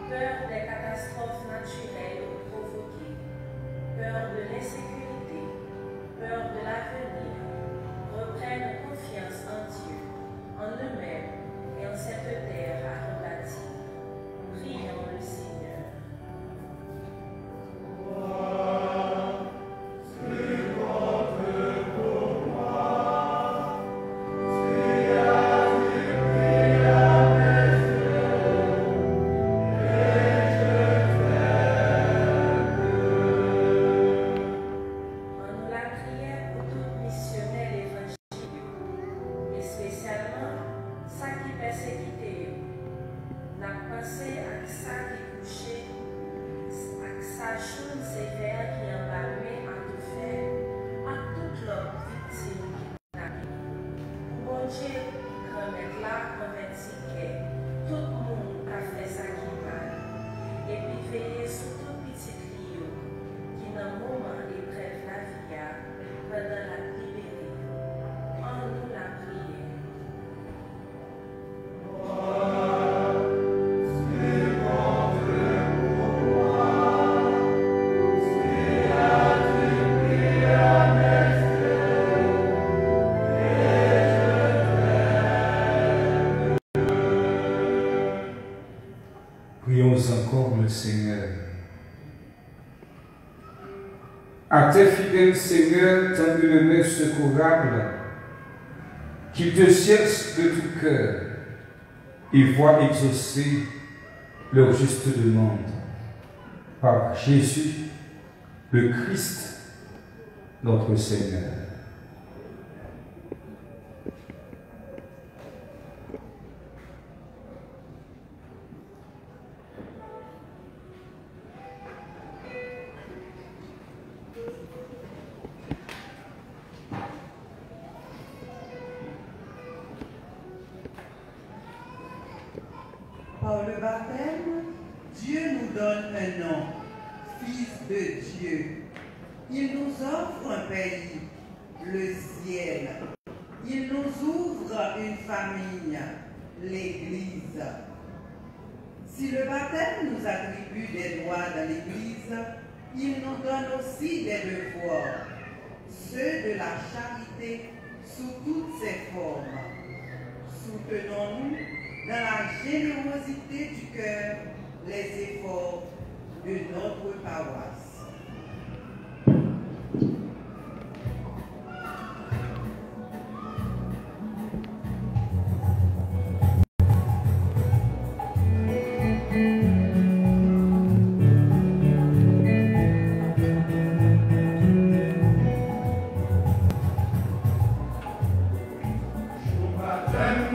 peur des catastrophes naturelles provoquées, peur de l'insécurité, peur de l'avenir, reprennent confiance en Dieu, en eux-mêmes et en cette terre à rebâtir. Prions le Seigneur. Prions encore le Seigneur. À tes fidèles, Seigneur, tendu le main secourable, qu'ils te cherchent de tout cœur et voient exaucer leur juste demande. Par Jésus, le Christ, notre Seigneur. Par le baptême, Dieu nous donne un nom, Fils de Dieu. Il nous offre un pays, le ciel. Il nous ouvre une famille, l'Église. Si le baptême nous attribue des droits dans l'Église, il nous donne aussi des devoirs, ceux de la charité sous toutes ses formes. Soutenons-nous dans la générosité du cœur les efforts de notre paroisse.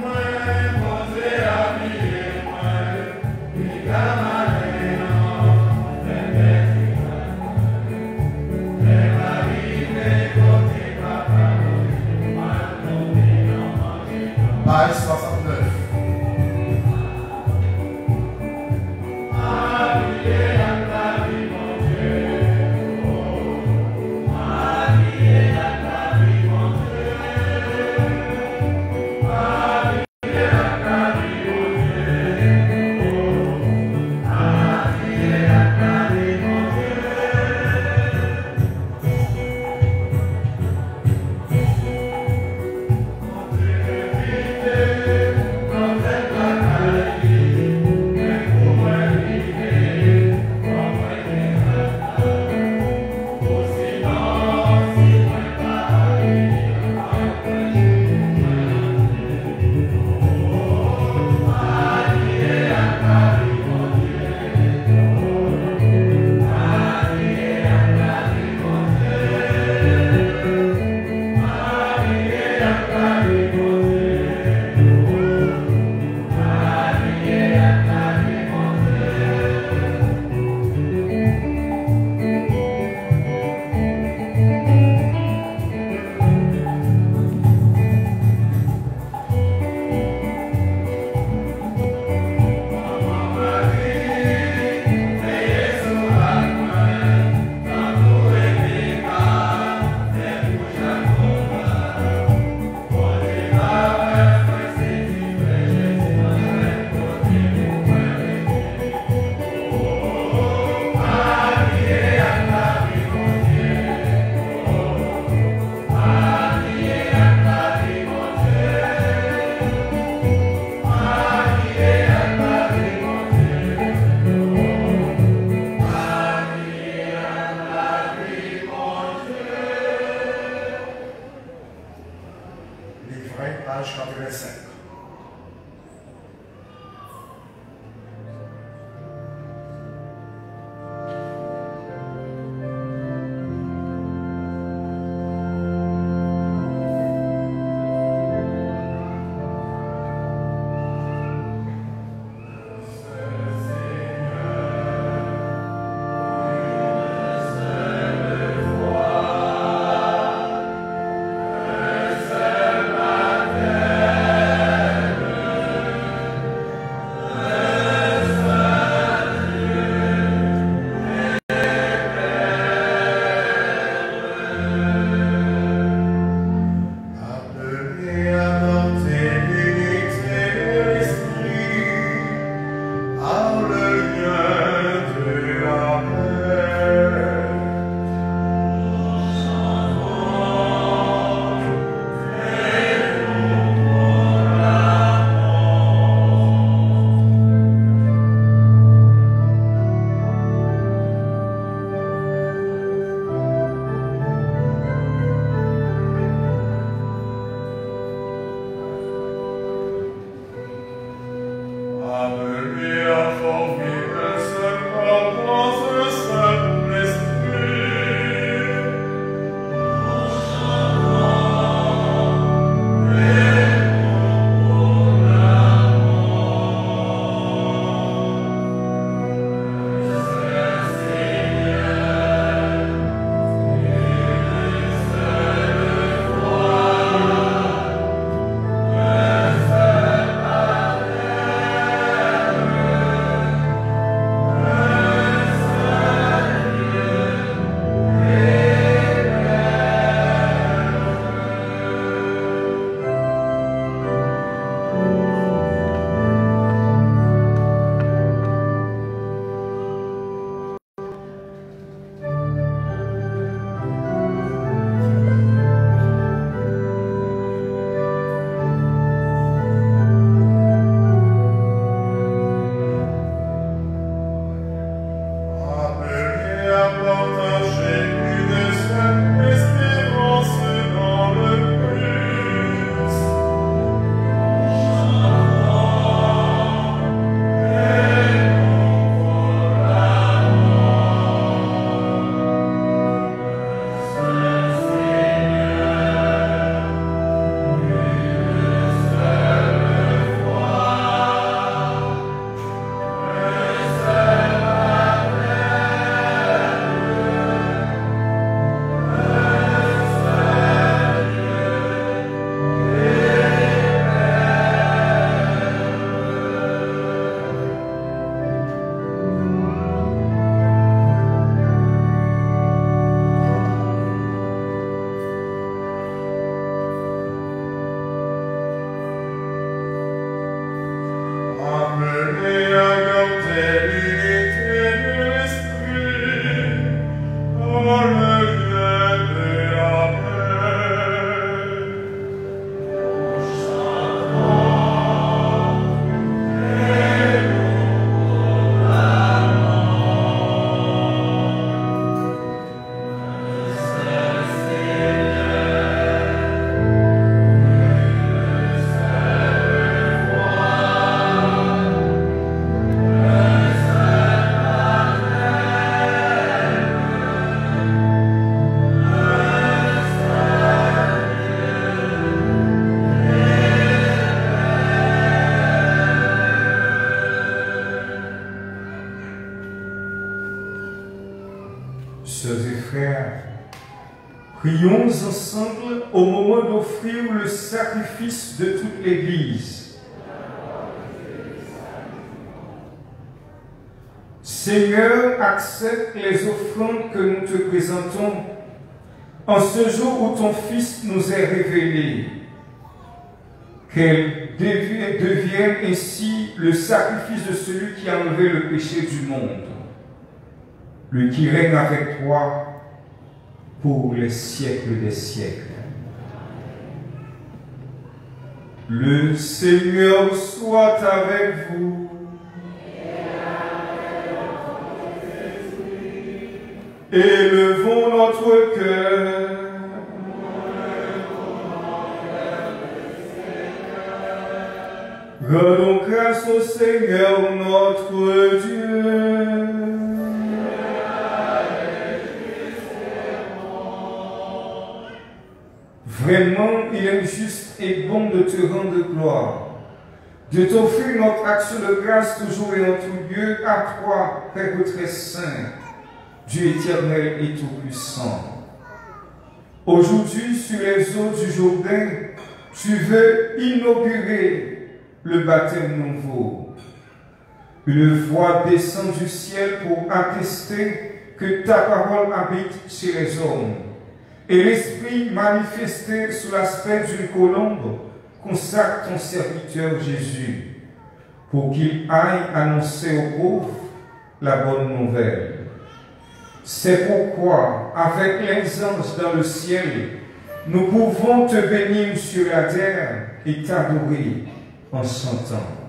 Come on. Prions ensemble au moment d'offrir le sacrifice de toute l'Église. Seigneur, accepte les offrandes que nous te présentons en ce jour où ton Fils nous est révélé. Qu'elles deviennent ainsi le sacrifice de celui qui a enlevé le péché du monde, lui qui règne avec toi pour les siècles des siècles. Le Seigneur soit avec vous. Élevons notre cœur. Rendons grâce au Seigneur notre Dieu. Vraiment, il est juste et bon de te rendre gloire, de t'offrir notre action de grâce toujours et en tout lieu à toi, Père très saint, Dieu éternel et tout-puissant. Aujourd'hui, sur les eaux du Jourdain, tu veux inaugurer le baptême nouveau. Une voix descend du ciel pour attester que ta parole habite chez les hommes. Et l'Esprit manifesté sous l'aspect d'une colombe consacre ton serviteur Jésus pour qu'il aille annoncer aux pauvres la bonne nouvelle. C'est pourquoi, avec les anges dans le ciel, nous pouvons te bénir sur la terre et t'adorer en chantant.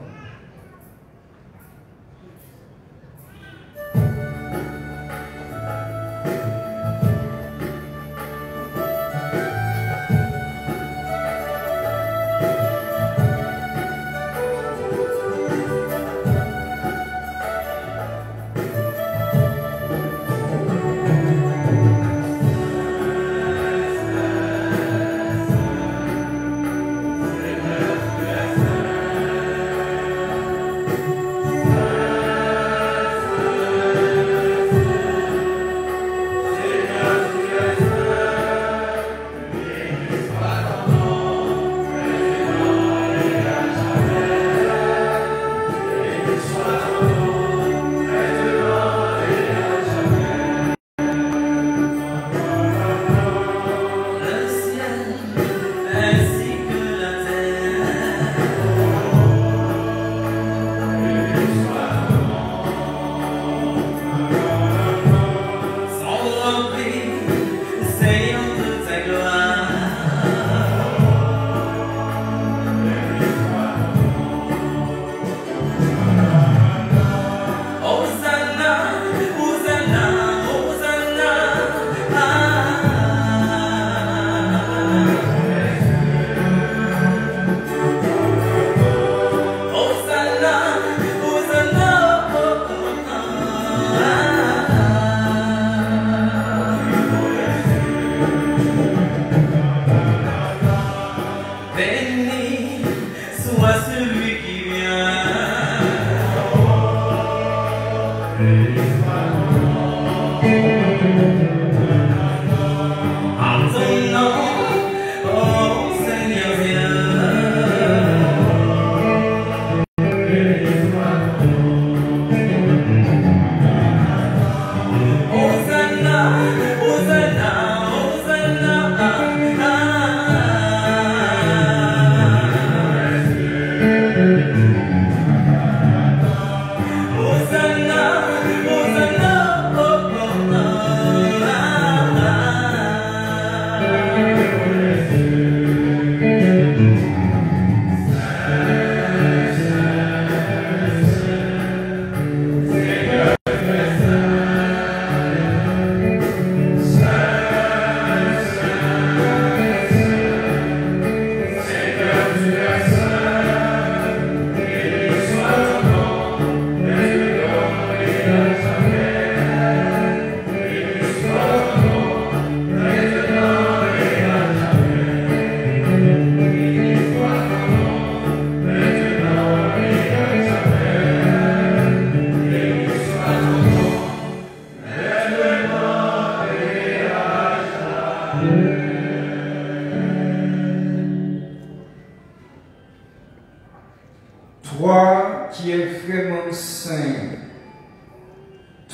saint,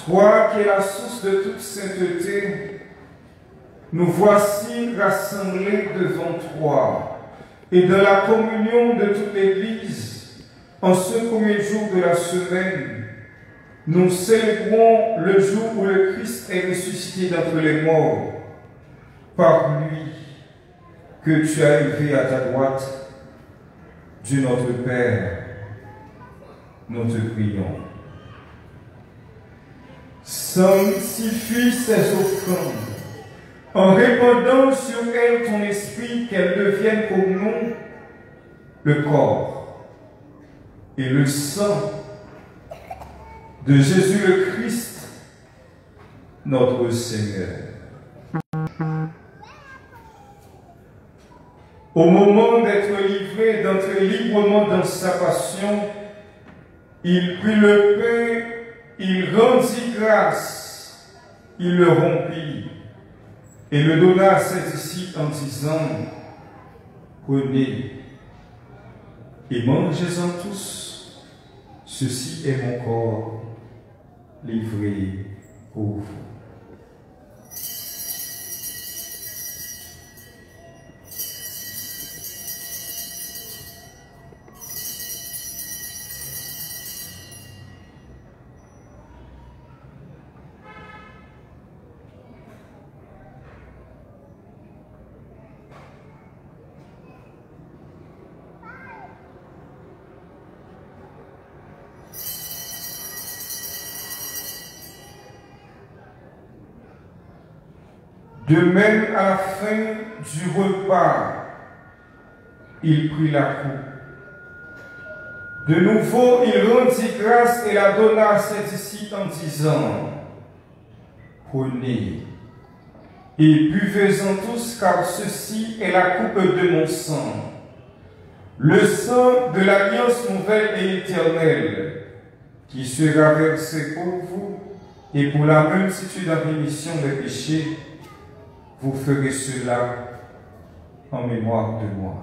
toi qui es la source de toute sainteté, nous voici rassemblés devant toi et dans la communion de toute l'Église, en ce premier jour de la semaine, nous célébrons le jour où le Christ est ressuscité d'entre les morts. Par lui que tu as élevé à ta droite, Dieu notre Père, nous te prions. Sanctifie ces offrandes, en répandant sur elles ton esprit, qu'elles deviennent pour nous le corps et le sang de Jésus le Christ, notre Seigneur. Au moment d'être livré, d'entrer librement dans sa passion, il prit le pain, il rendit grâce, il le rompit et le donna à ses disciples en disant, prenez et mangez-en tous, ceci est mon corps livré pour vous. De même, à la fin du repas, il prit la coupe. De nouveau, il rendit grâce et la donna à ses disciples en disant, prenez et buvez-en tous, car ceci est la coupe de mon sang, le sang de l'alliance nouvelle et éternelle, qui sera versé pour vous et pour la multitude en rémission des péchés. Vous ferez cela en mémoire de moi.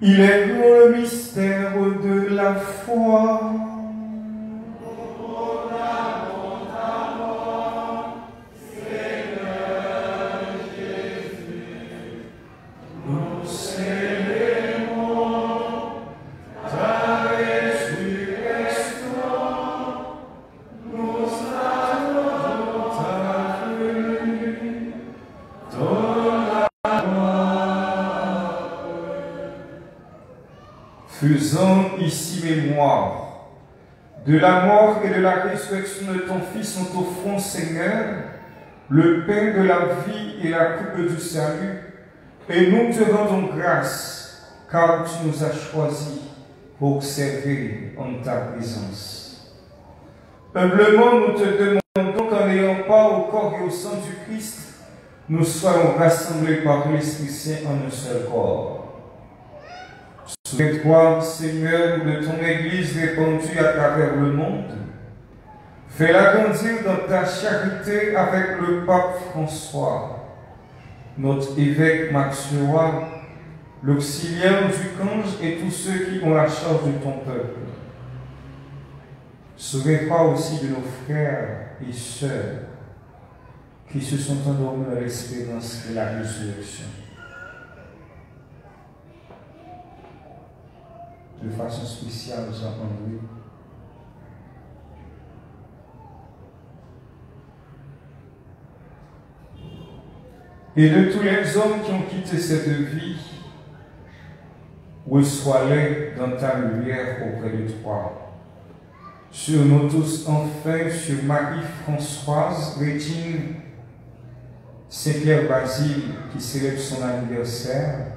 Il est grand le mystère de la foi. Faisons ici mémoire de la mort et de la résurrection de ton Fils, nous t'offrons, Seigneur, le pain de la vie et la coupe du salut, et nous te rendons grâce, car tu nous as choisis pour servir en ta présence. Humblement, nous te demandons qu'en n'ayant pas au corps et au sang du Christ, nous soyons rassemblés par l'Esprit Saint en un seul corps. Souviens-toi, Seigneur, de ton Église répandue à travers le monde. Fais-la grandir dans ta charité avec le pape François, notre évêque Max Leroy, l'auxiliaire du Cange et tous ceux qui ont la charge de ton peuple. Souviens-toi aussi de nos frères et sœurs qui se sont endormis dans l'espérance de la résurrection. De façon spéciale, Jean-André, et de tous les hommes qui ont quitté cette vie, reçois-les dans ta lumière auprès de toi. Sur nous tous, enfin, sur Marie-Françoise, Régine, Saint-Pierre Basile, qui célèbre son anniversaire,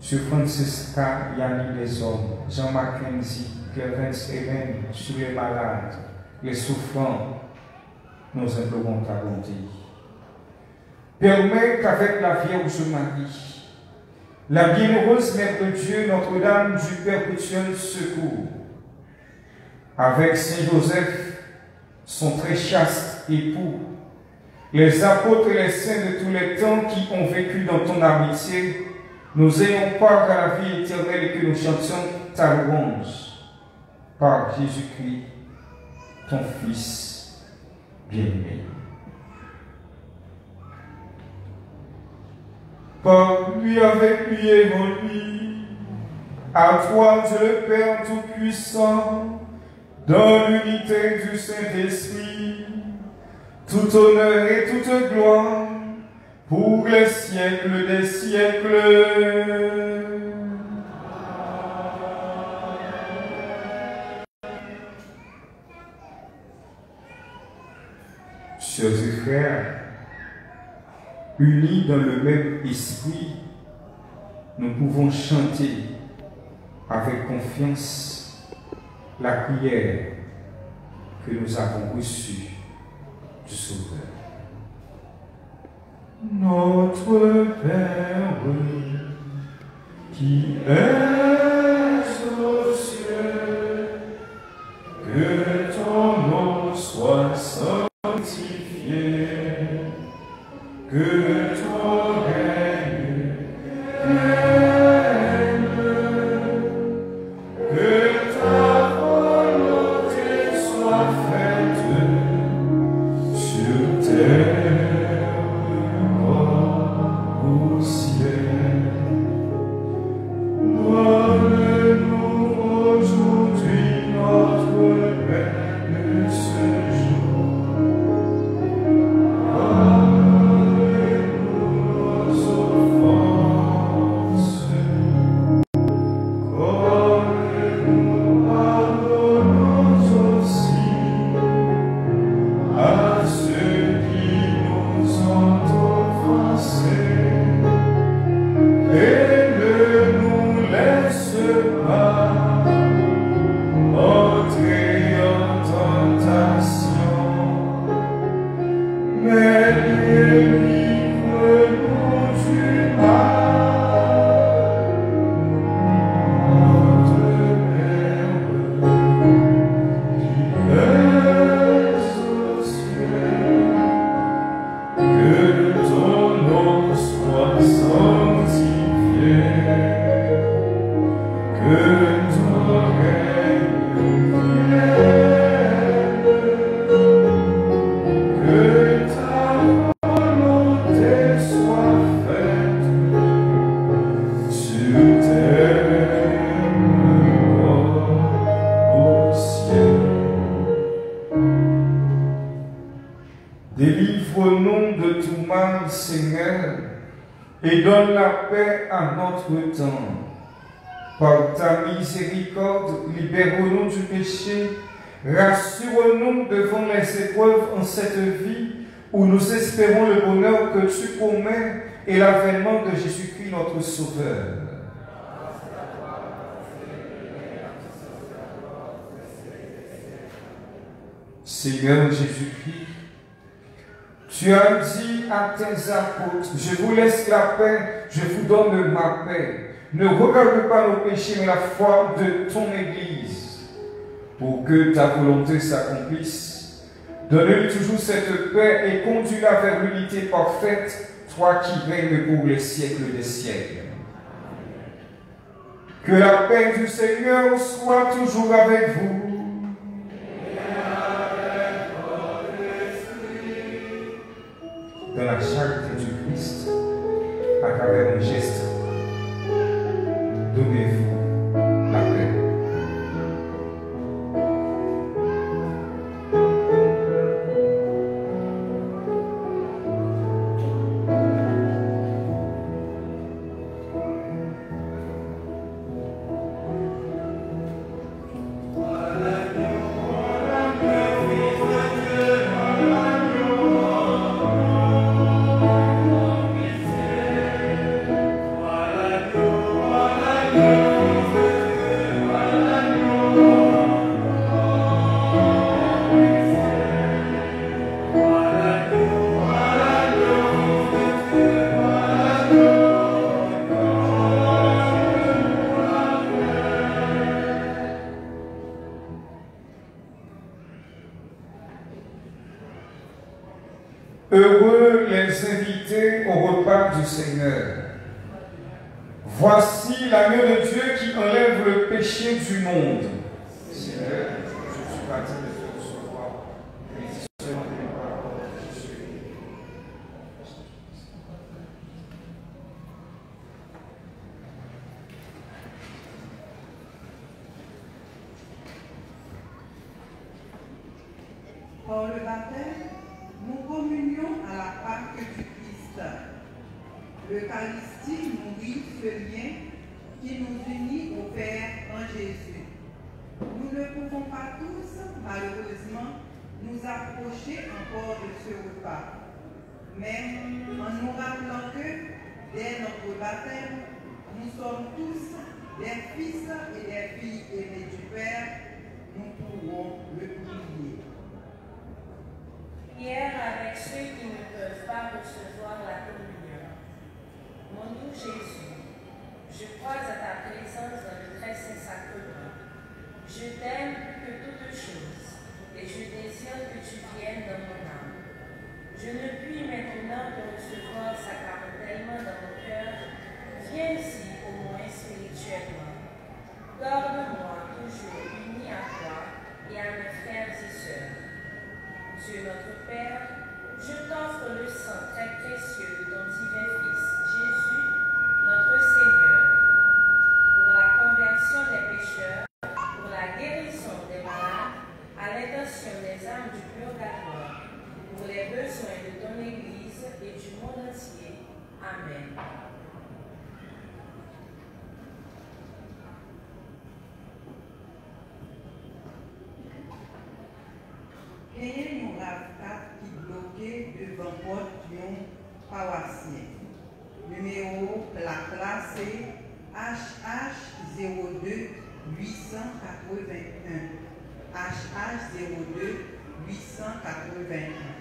sur Francisca Yanni les hommes, Jean Mackenzie, Clémence Hélène, sur les malades, les souffrants, nous implorons ta bonté. permet qu'avec la Vierge Marie, la bienheureuse Mère de Dieu, Notre-Dame du perpétuel secours, avec Saint Joseph, son très chaste époux, les apôtres et les saints de tous les temps qui ont vécu dans ton amitié, nous ayons part à la vie éternelle et que nous chantions ta louange par Jésus-Christ, ton Fils bien-aimé. Par lui, avec lui et en lui, à toi, Dieu le Père Tout-Puissant, dans l'unité du Saint-Esprit, tout honneur et toute gloire, pour les siècles des siècles. Chers frères, unis dans le même esprit, nous pouvons chanter avec confiance la prière que nous avons reçue du Sauveur. Notre Père qui es aux cieux, que ton nom soit sanctifié, que ton règne vienne, que ta volonté soit faite sur terre comme au ciel. Donne-nous aujourd'hui notre pain de ce jour. Délivre-nous de tout mal, Seigneur, et donne la paix à notre temps. Par ta miséricorde, libère-nous du péché, rassure-nous devant les épreuves en cette vie où nous espérons le bonheur que tu promets et l'avènement de Jésus-Christ notre Sauveur. Seigneur Jésus-Christ, tu as dit à tes apôtres, je vous laisse la paix, je vous donne ma paix. Ne regarde pas nos péchés, mais la foi de ton Église. Pour que ta volonté s'accomplisse, donne-lui toujours cette paix et conduis-la vers l'unité parfaite, toi qui règnes pour les siècles des siècles. Que la paix du Seigneur soit toujours avec vous. Dans la charité du Christ, à travers un geste, donnez-vous la paix. repas du Seigneur. Voici l'agneau de Dieu qui enlève le péché du monde. Seigneur, je suis pas digne de te recevoir, mais dis seulement des paroles que je suis. Par le baptême, nous communions à la Pâque du Christ. L'Eucharistie nourrit ce lien qui nous unit au Père en Jésus. Nous ne pouvons pas tous, malheureusement, nous approcher encore de ce repas. Mais en nous rappelant que, dès notre baptême, nous sommes tous des fils et des filles aimés du Père, nous pourrons le prier. Hier, avec ceux qui ne peuvent pas recevoir la communion. Mon doux Jésus, je crois à ta présence dans le très saint sacrement. Je t'aime plus que toutes choses et je désire que tu viennes dans mon âme. Je ne puis maintenant te recevoir sacramentellement dans mon cœur. Viens ici au moins spirituellement. Garde-moi toujours uni à toi et à mes frères et sœurs. Dieu notre Père, je t'offre le sang très précieux de ton divin Fils, Jésus, notre Seigneur, pour la conversion des pécheurs, pour la guérison des malades, à l'intention des âmes du purgatoire, pour les besoins de ton Église et du monde entier. Amen. Ayez nous RAV4 qui bloqué devant porte yon paroissien. Numéro la classe HH02 881. HH02 881.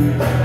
Amen.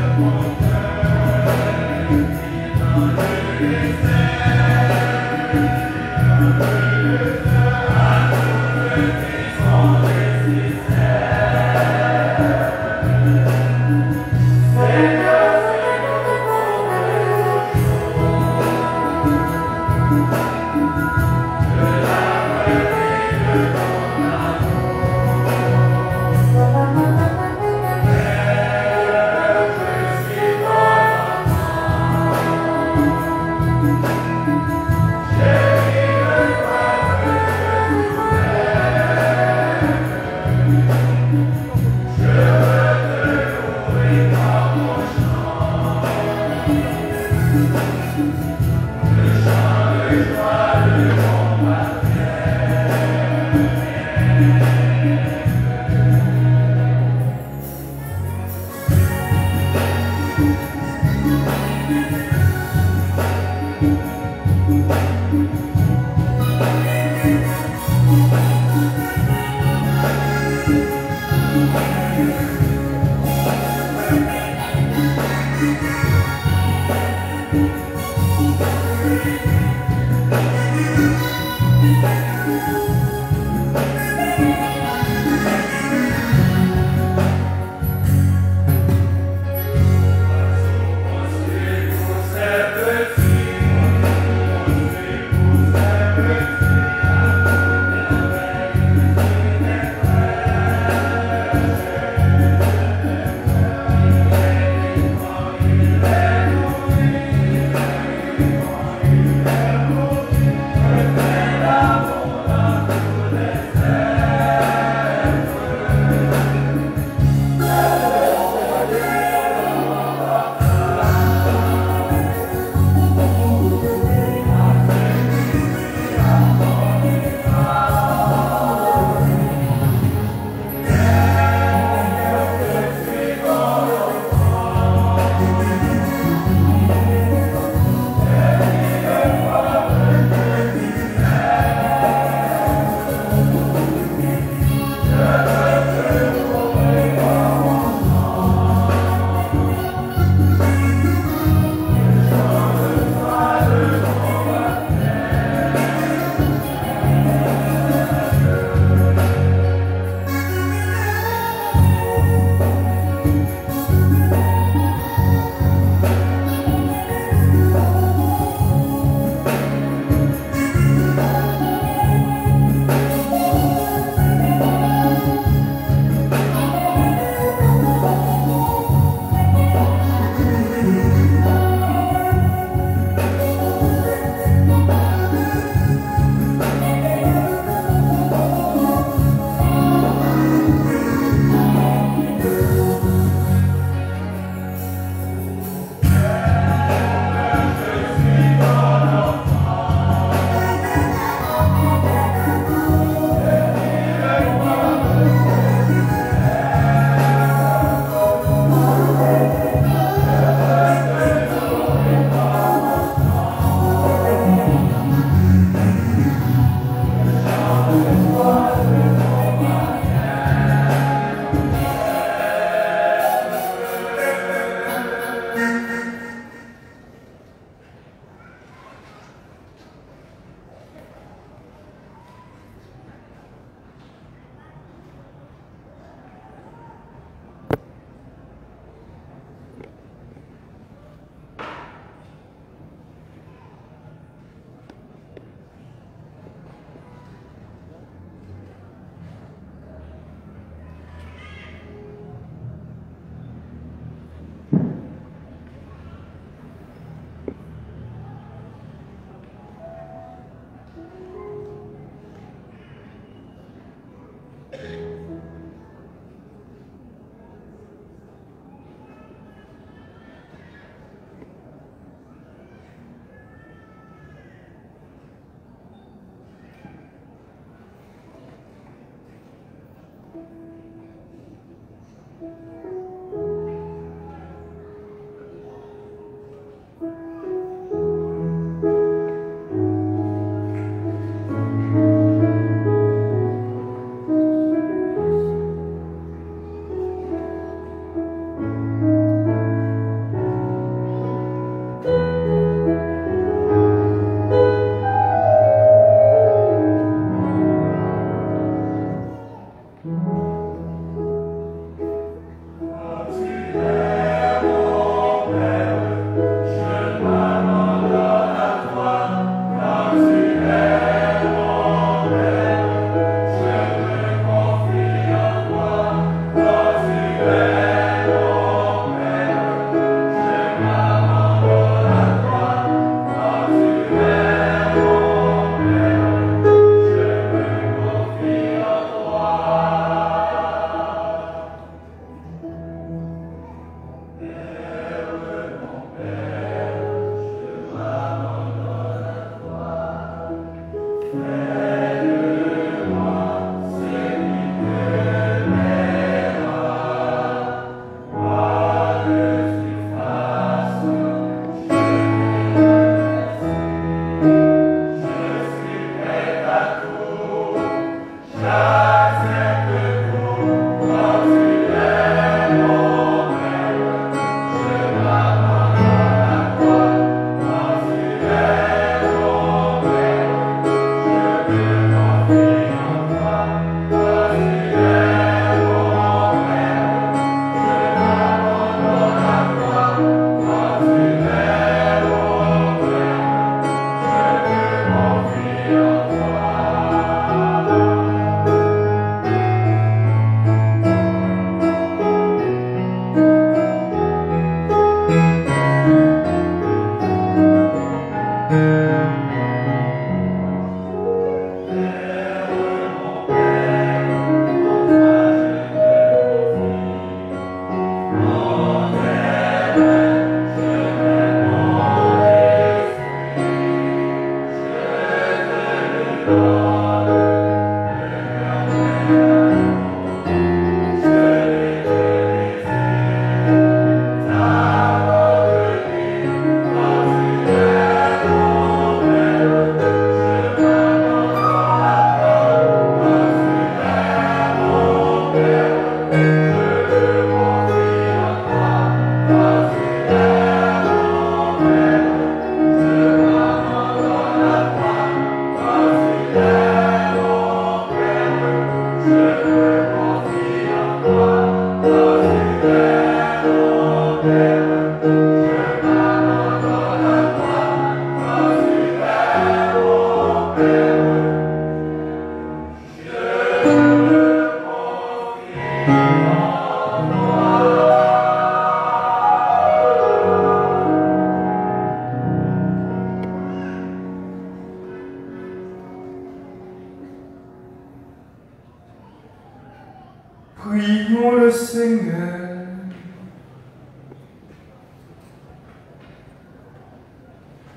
Prions le Seigneur.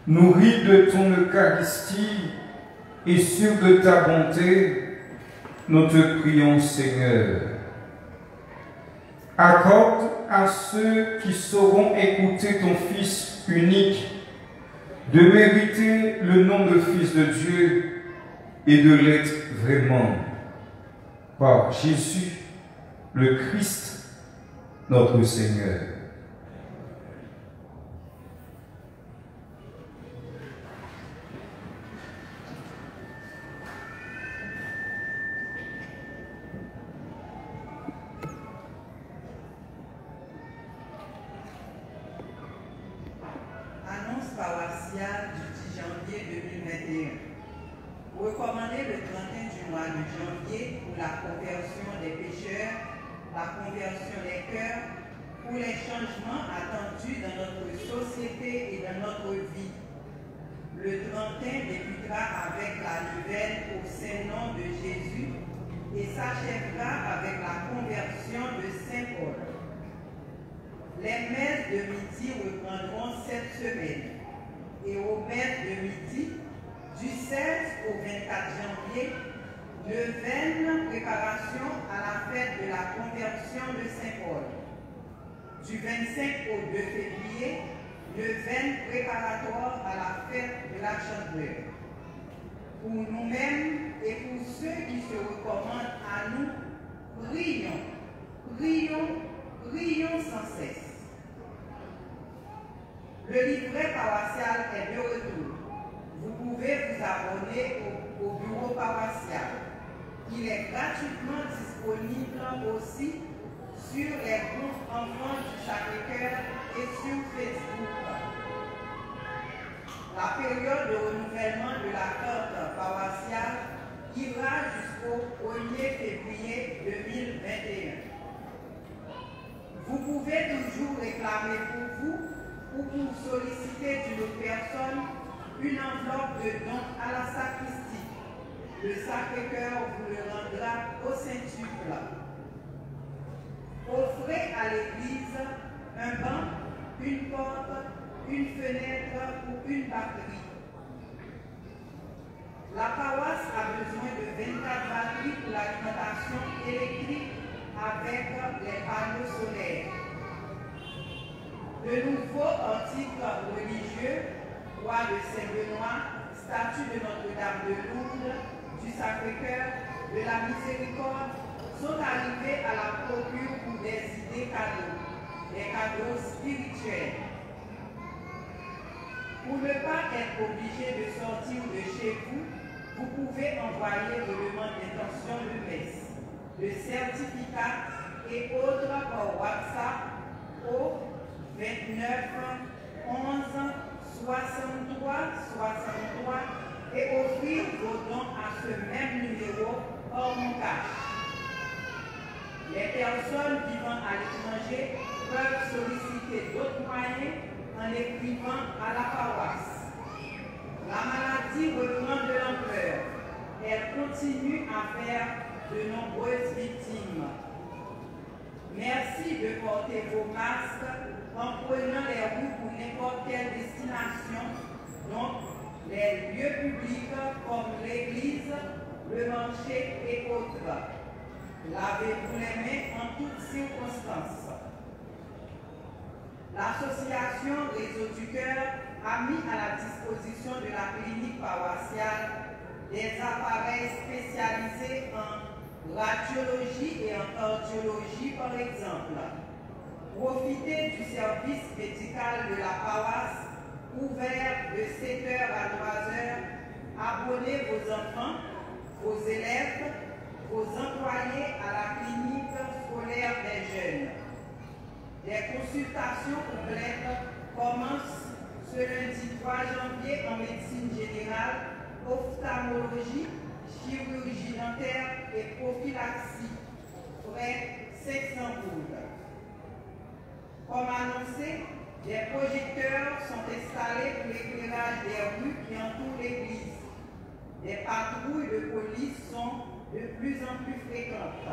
Nourris de ton Eucharistie et sûr de ta bonté, nous te prions, Seigneur. Accorde à ceux qui sauront écouter ton Fils unique de mériter le nom de Fils de Dieu et de l'être vraiment. Par Jésus, le Christ, notre Seigneur. Annonce paroissiale du 10 janvier 2021. Recommandé le 31 du mois de janvier pour la conversion des pécheurs, la conversion des cœurs, pour les changements attendus dans notre société et dans notre vie. Le 31 débutera avec la nouvelle au Saint-Nom de Jésus et s'achèvera avec la conversion de Saint Paul. Les messes de midi reprendront cette semaine et aux messes de midi, du 16 au 24 janvier, neuvaine préparation à la fête de la conversion de Saint Paul. Du 25 au 2 février, neuvaine préparatoire à la fête de la Chandeleur. Pour nous-mêmes et pour ceux qui se recommandent à nous, prions, prions, prions sans cesse. Le livret paroissial est de retour. Vous pouvez vous abonner au bureau paroissial. Il est gratuitement disponible aussi sur les groupes enfants du Sacré-Cœur et sur Facebook. La période de renouvellement de la carte paroissiale ira jusqu'au 1er février 2021. Vous pouvez toujours réclamer pour vous ou pour solliciter d'une autre personne une enveloppe de don à la sacristie. Le Sacré-Cœur vous le rendra au centuple. Offrez à l'Église un banc, une porte, une fenêtre ou une batterie. La paroisse a besoin de 24 batteries pour l'alimentation électrique avec les panneaux solaires. De nouveaux articles religieux, roi de Saint-Benoît, statue de Notre-Dame de Lourdes, du Sacré-Cœur, de la Miséricorde, sont arrivés à la procure pour des idées cadeaux, des cadeaux spirituels. Pour ne pas être obligé de sortir de chez vous, vous pouvez envoyer vos demandes d'intention de messe, de certificats et autres par WhatsApp au 29 11 63 63 et offrir vos dons à ce même numéro hors cash. Les personnes vivant à l'étranger peuvent solliciter d'autres moyens en écrivant à la paroisse. La maladie reprend de l'ampleur. Elle continue à faire de nombreuses victimes. Merci de porter vos masques en prenant les rues pour n'importe quelle destination, donc les lieux publics comme l'église, le marché et autres. Lavez-vous les mains en toutes circonstances. L'association Réseau du Cœur a mis à la disposition de la clinique paroissiale des appareils spécialisés en radiologie et en cardiologie par exemple. Profitez du service médical de la paroisse ouvert de 7h à 3h. Abonnez vos enfants, vos élèves, vos employés à la clinique scolaire des jeunes. Des consultations complètes commencent ce lundi 3 janvier en médecine générale, ophtalmologie, chirurgie dentaire et prophylaxie, frais 500 gouttes. Comme annoncé, des projecteurs sont installés pour l'éclairage des rues qui entourent l'église. Des patrouilles de police sont de plus en plus fréquentes.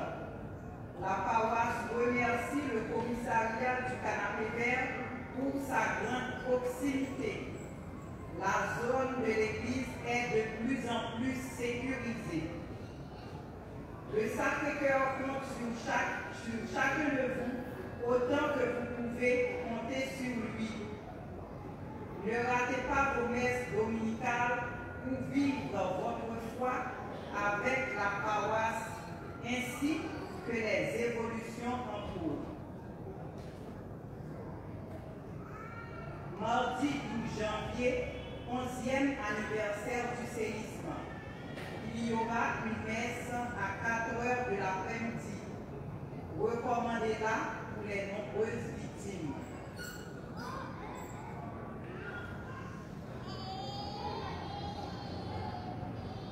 La paroisse remercie le commissariat du Canapé Vert pour sa grande proximité. La zone de l'église est de plus en plus sécurisée. Le Sacré-Cœur compte sur chacun de vous autant que vous pouvez compter sur lui. Ne ratez pas vos messes dominicales pour vivre votre foi avec la paroisse ainsi que les évolutions en cours. Mardi 12 janvier, 11e anniversaire du séisme. Il y aura une messe à 4h de l'après-midi. Recommandez-la pour les nombreuses victimes.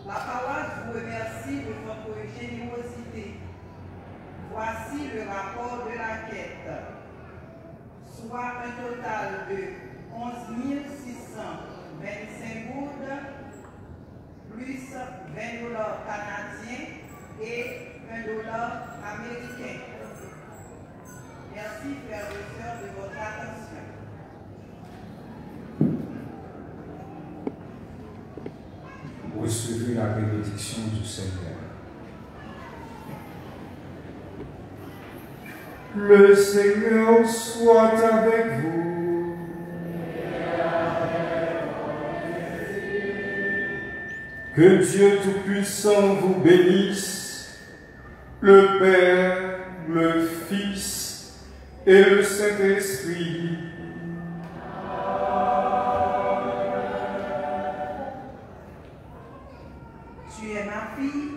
La paroisse vous remercie de votre générosité. Voici le rapport de la quête, soit un total de 11 625 gourdes, plus 20 $ canadiens et 1 $ américain. Merci, frères et sœurs, de votre attention. Recevez la bénédiction du Seigneur. Le Seigneur soit avec vous. Que Dieu Tout-Puissant vous bénisse, le Père, le Fils et le Saint-Esprit. Tu es ma fille,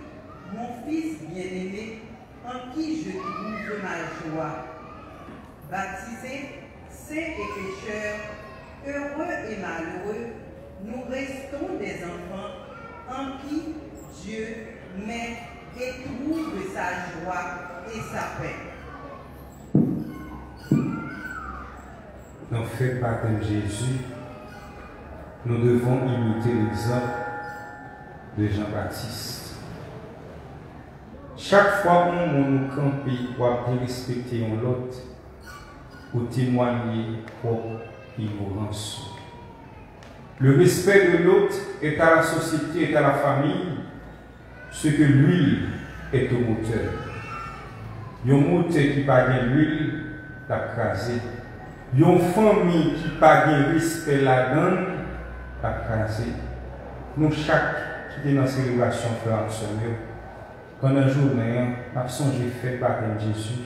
mon fils bien-aimé, en qui je trouve ma joie. baptisés, saints et pécheurs, heureux et malheureux, nous restons des enfants en qui Dieu met et trouve sa joie et sa paix. Dans le fait baptême Jésus, nous devons imiter l'exemple de Jean-Baptiste. Chaque fois qu'on nous campe ou à respecter l'autre, ou témoigner propre ignorance. Le respect de l'autre est à la société, est à la famille, ce que l'huile est au moteur. Il y a un moteur qui n'a pas l'huile, l'a crasé. Il y a une famille qui n'a pas de respect là-dedans, l'a crasé. Nous, chaque qui est dans ces relations, frères et sœurs, pendant la journée, nous avons songé fait baptême Jésus,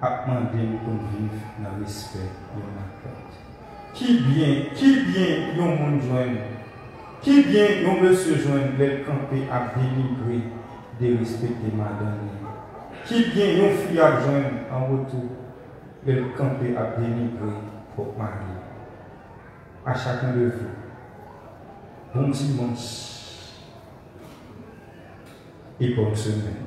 à demander pour vivre dans le respect de la tête. Qui bien, yon moun joindre, qui bien, yon monsieur joindre, l'el campé à délivrer, de respecter madame. Qui bien, yon fille à joindre en retour, l'el campé à délivrer pour mari. À chacun de vous, bon dimanche et bonne semaine.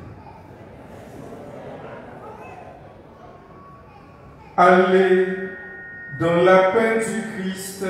Allez dans la paix du Christ.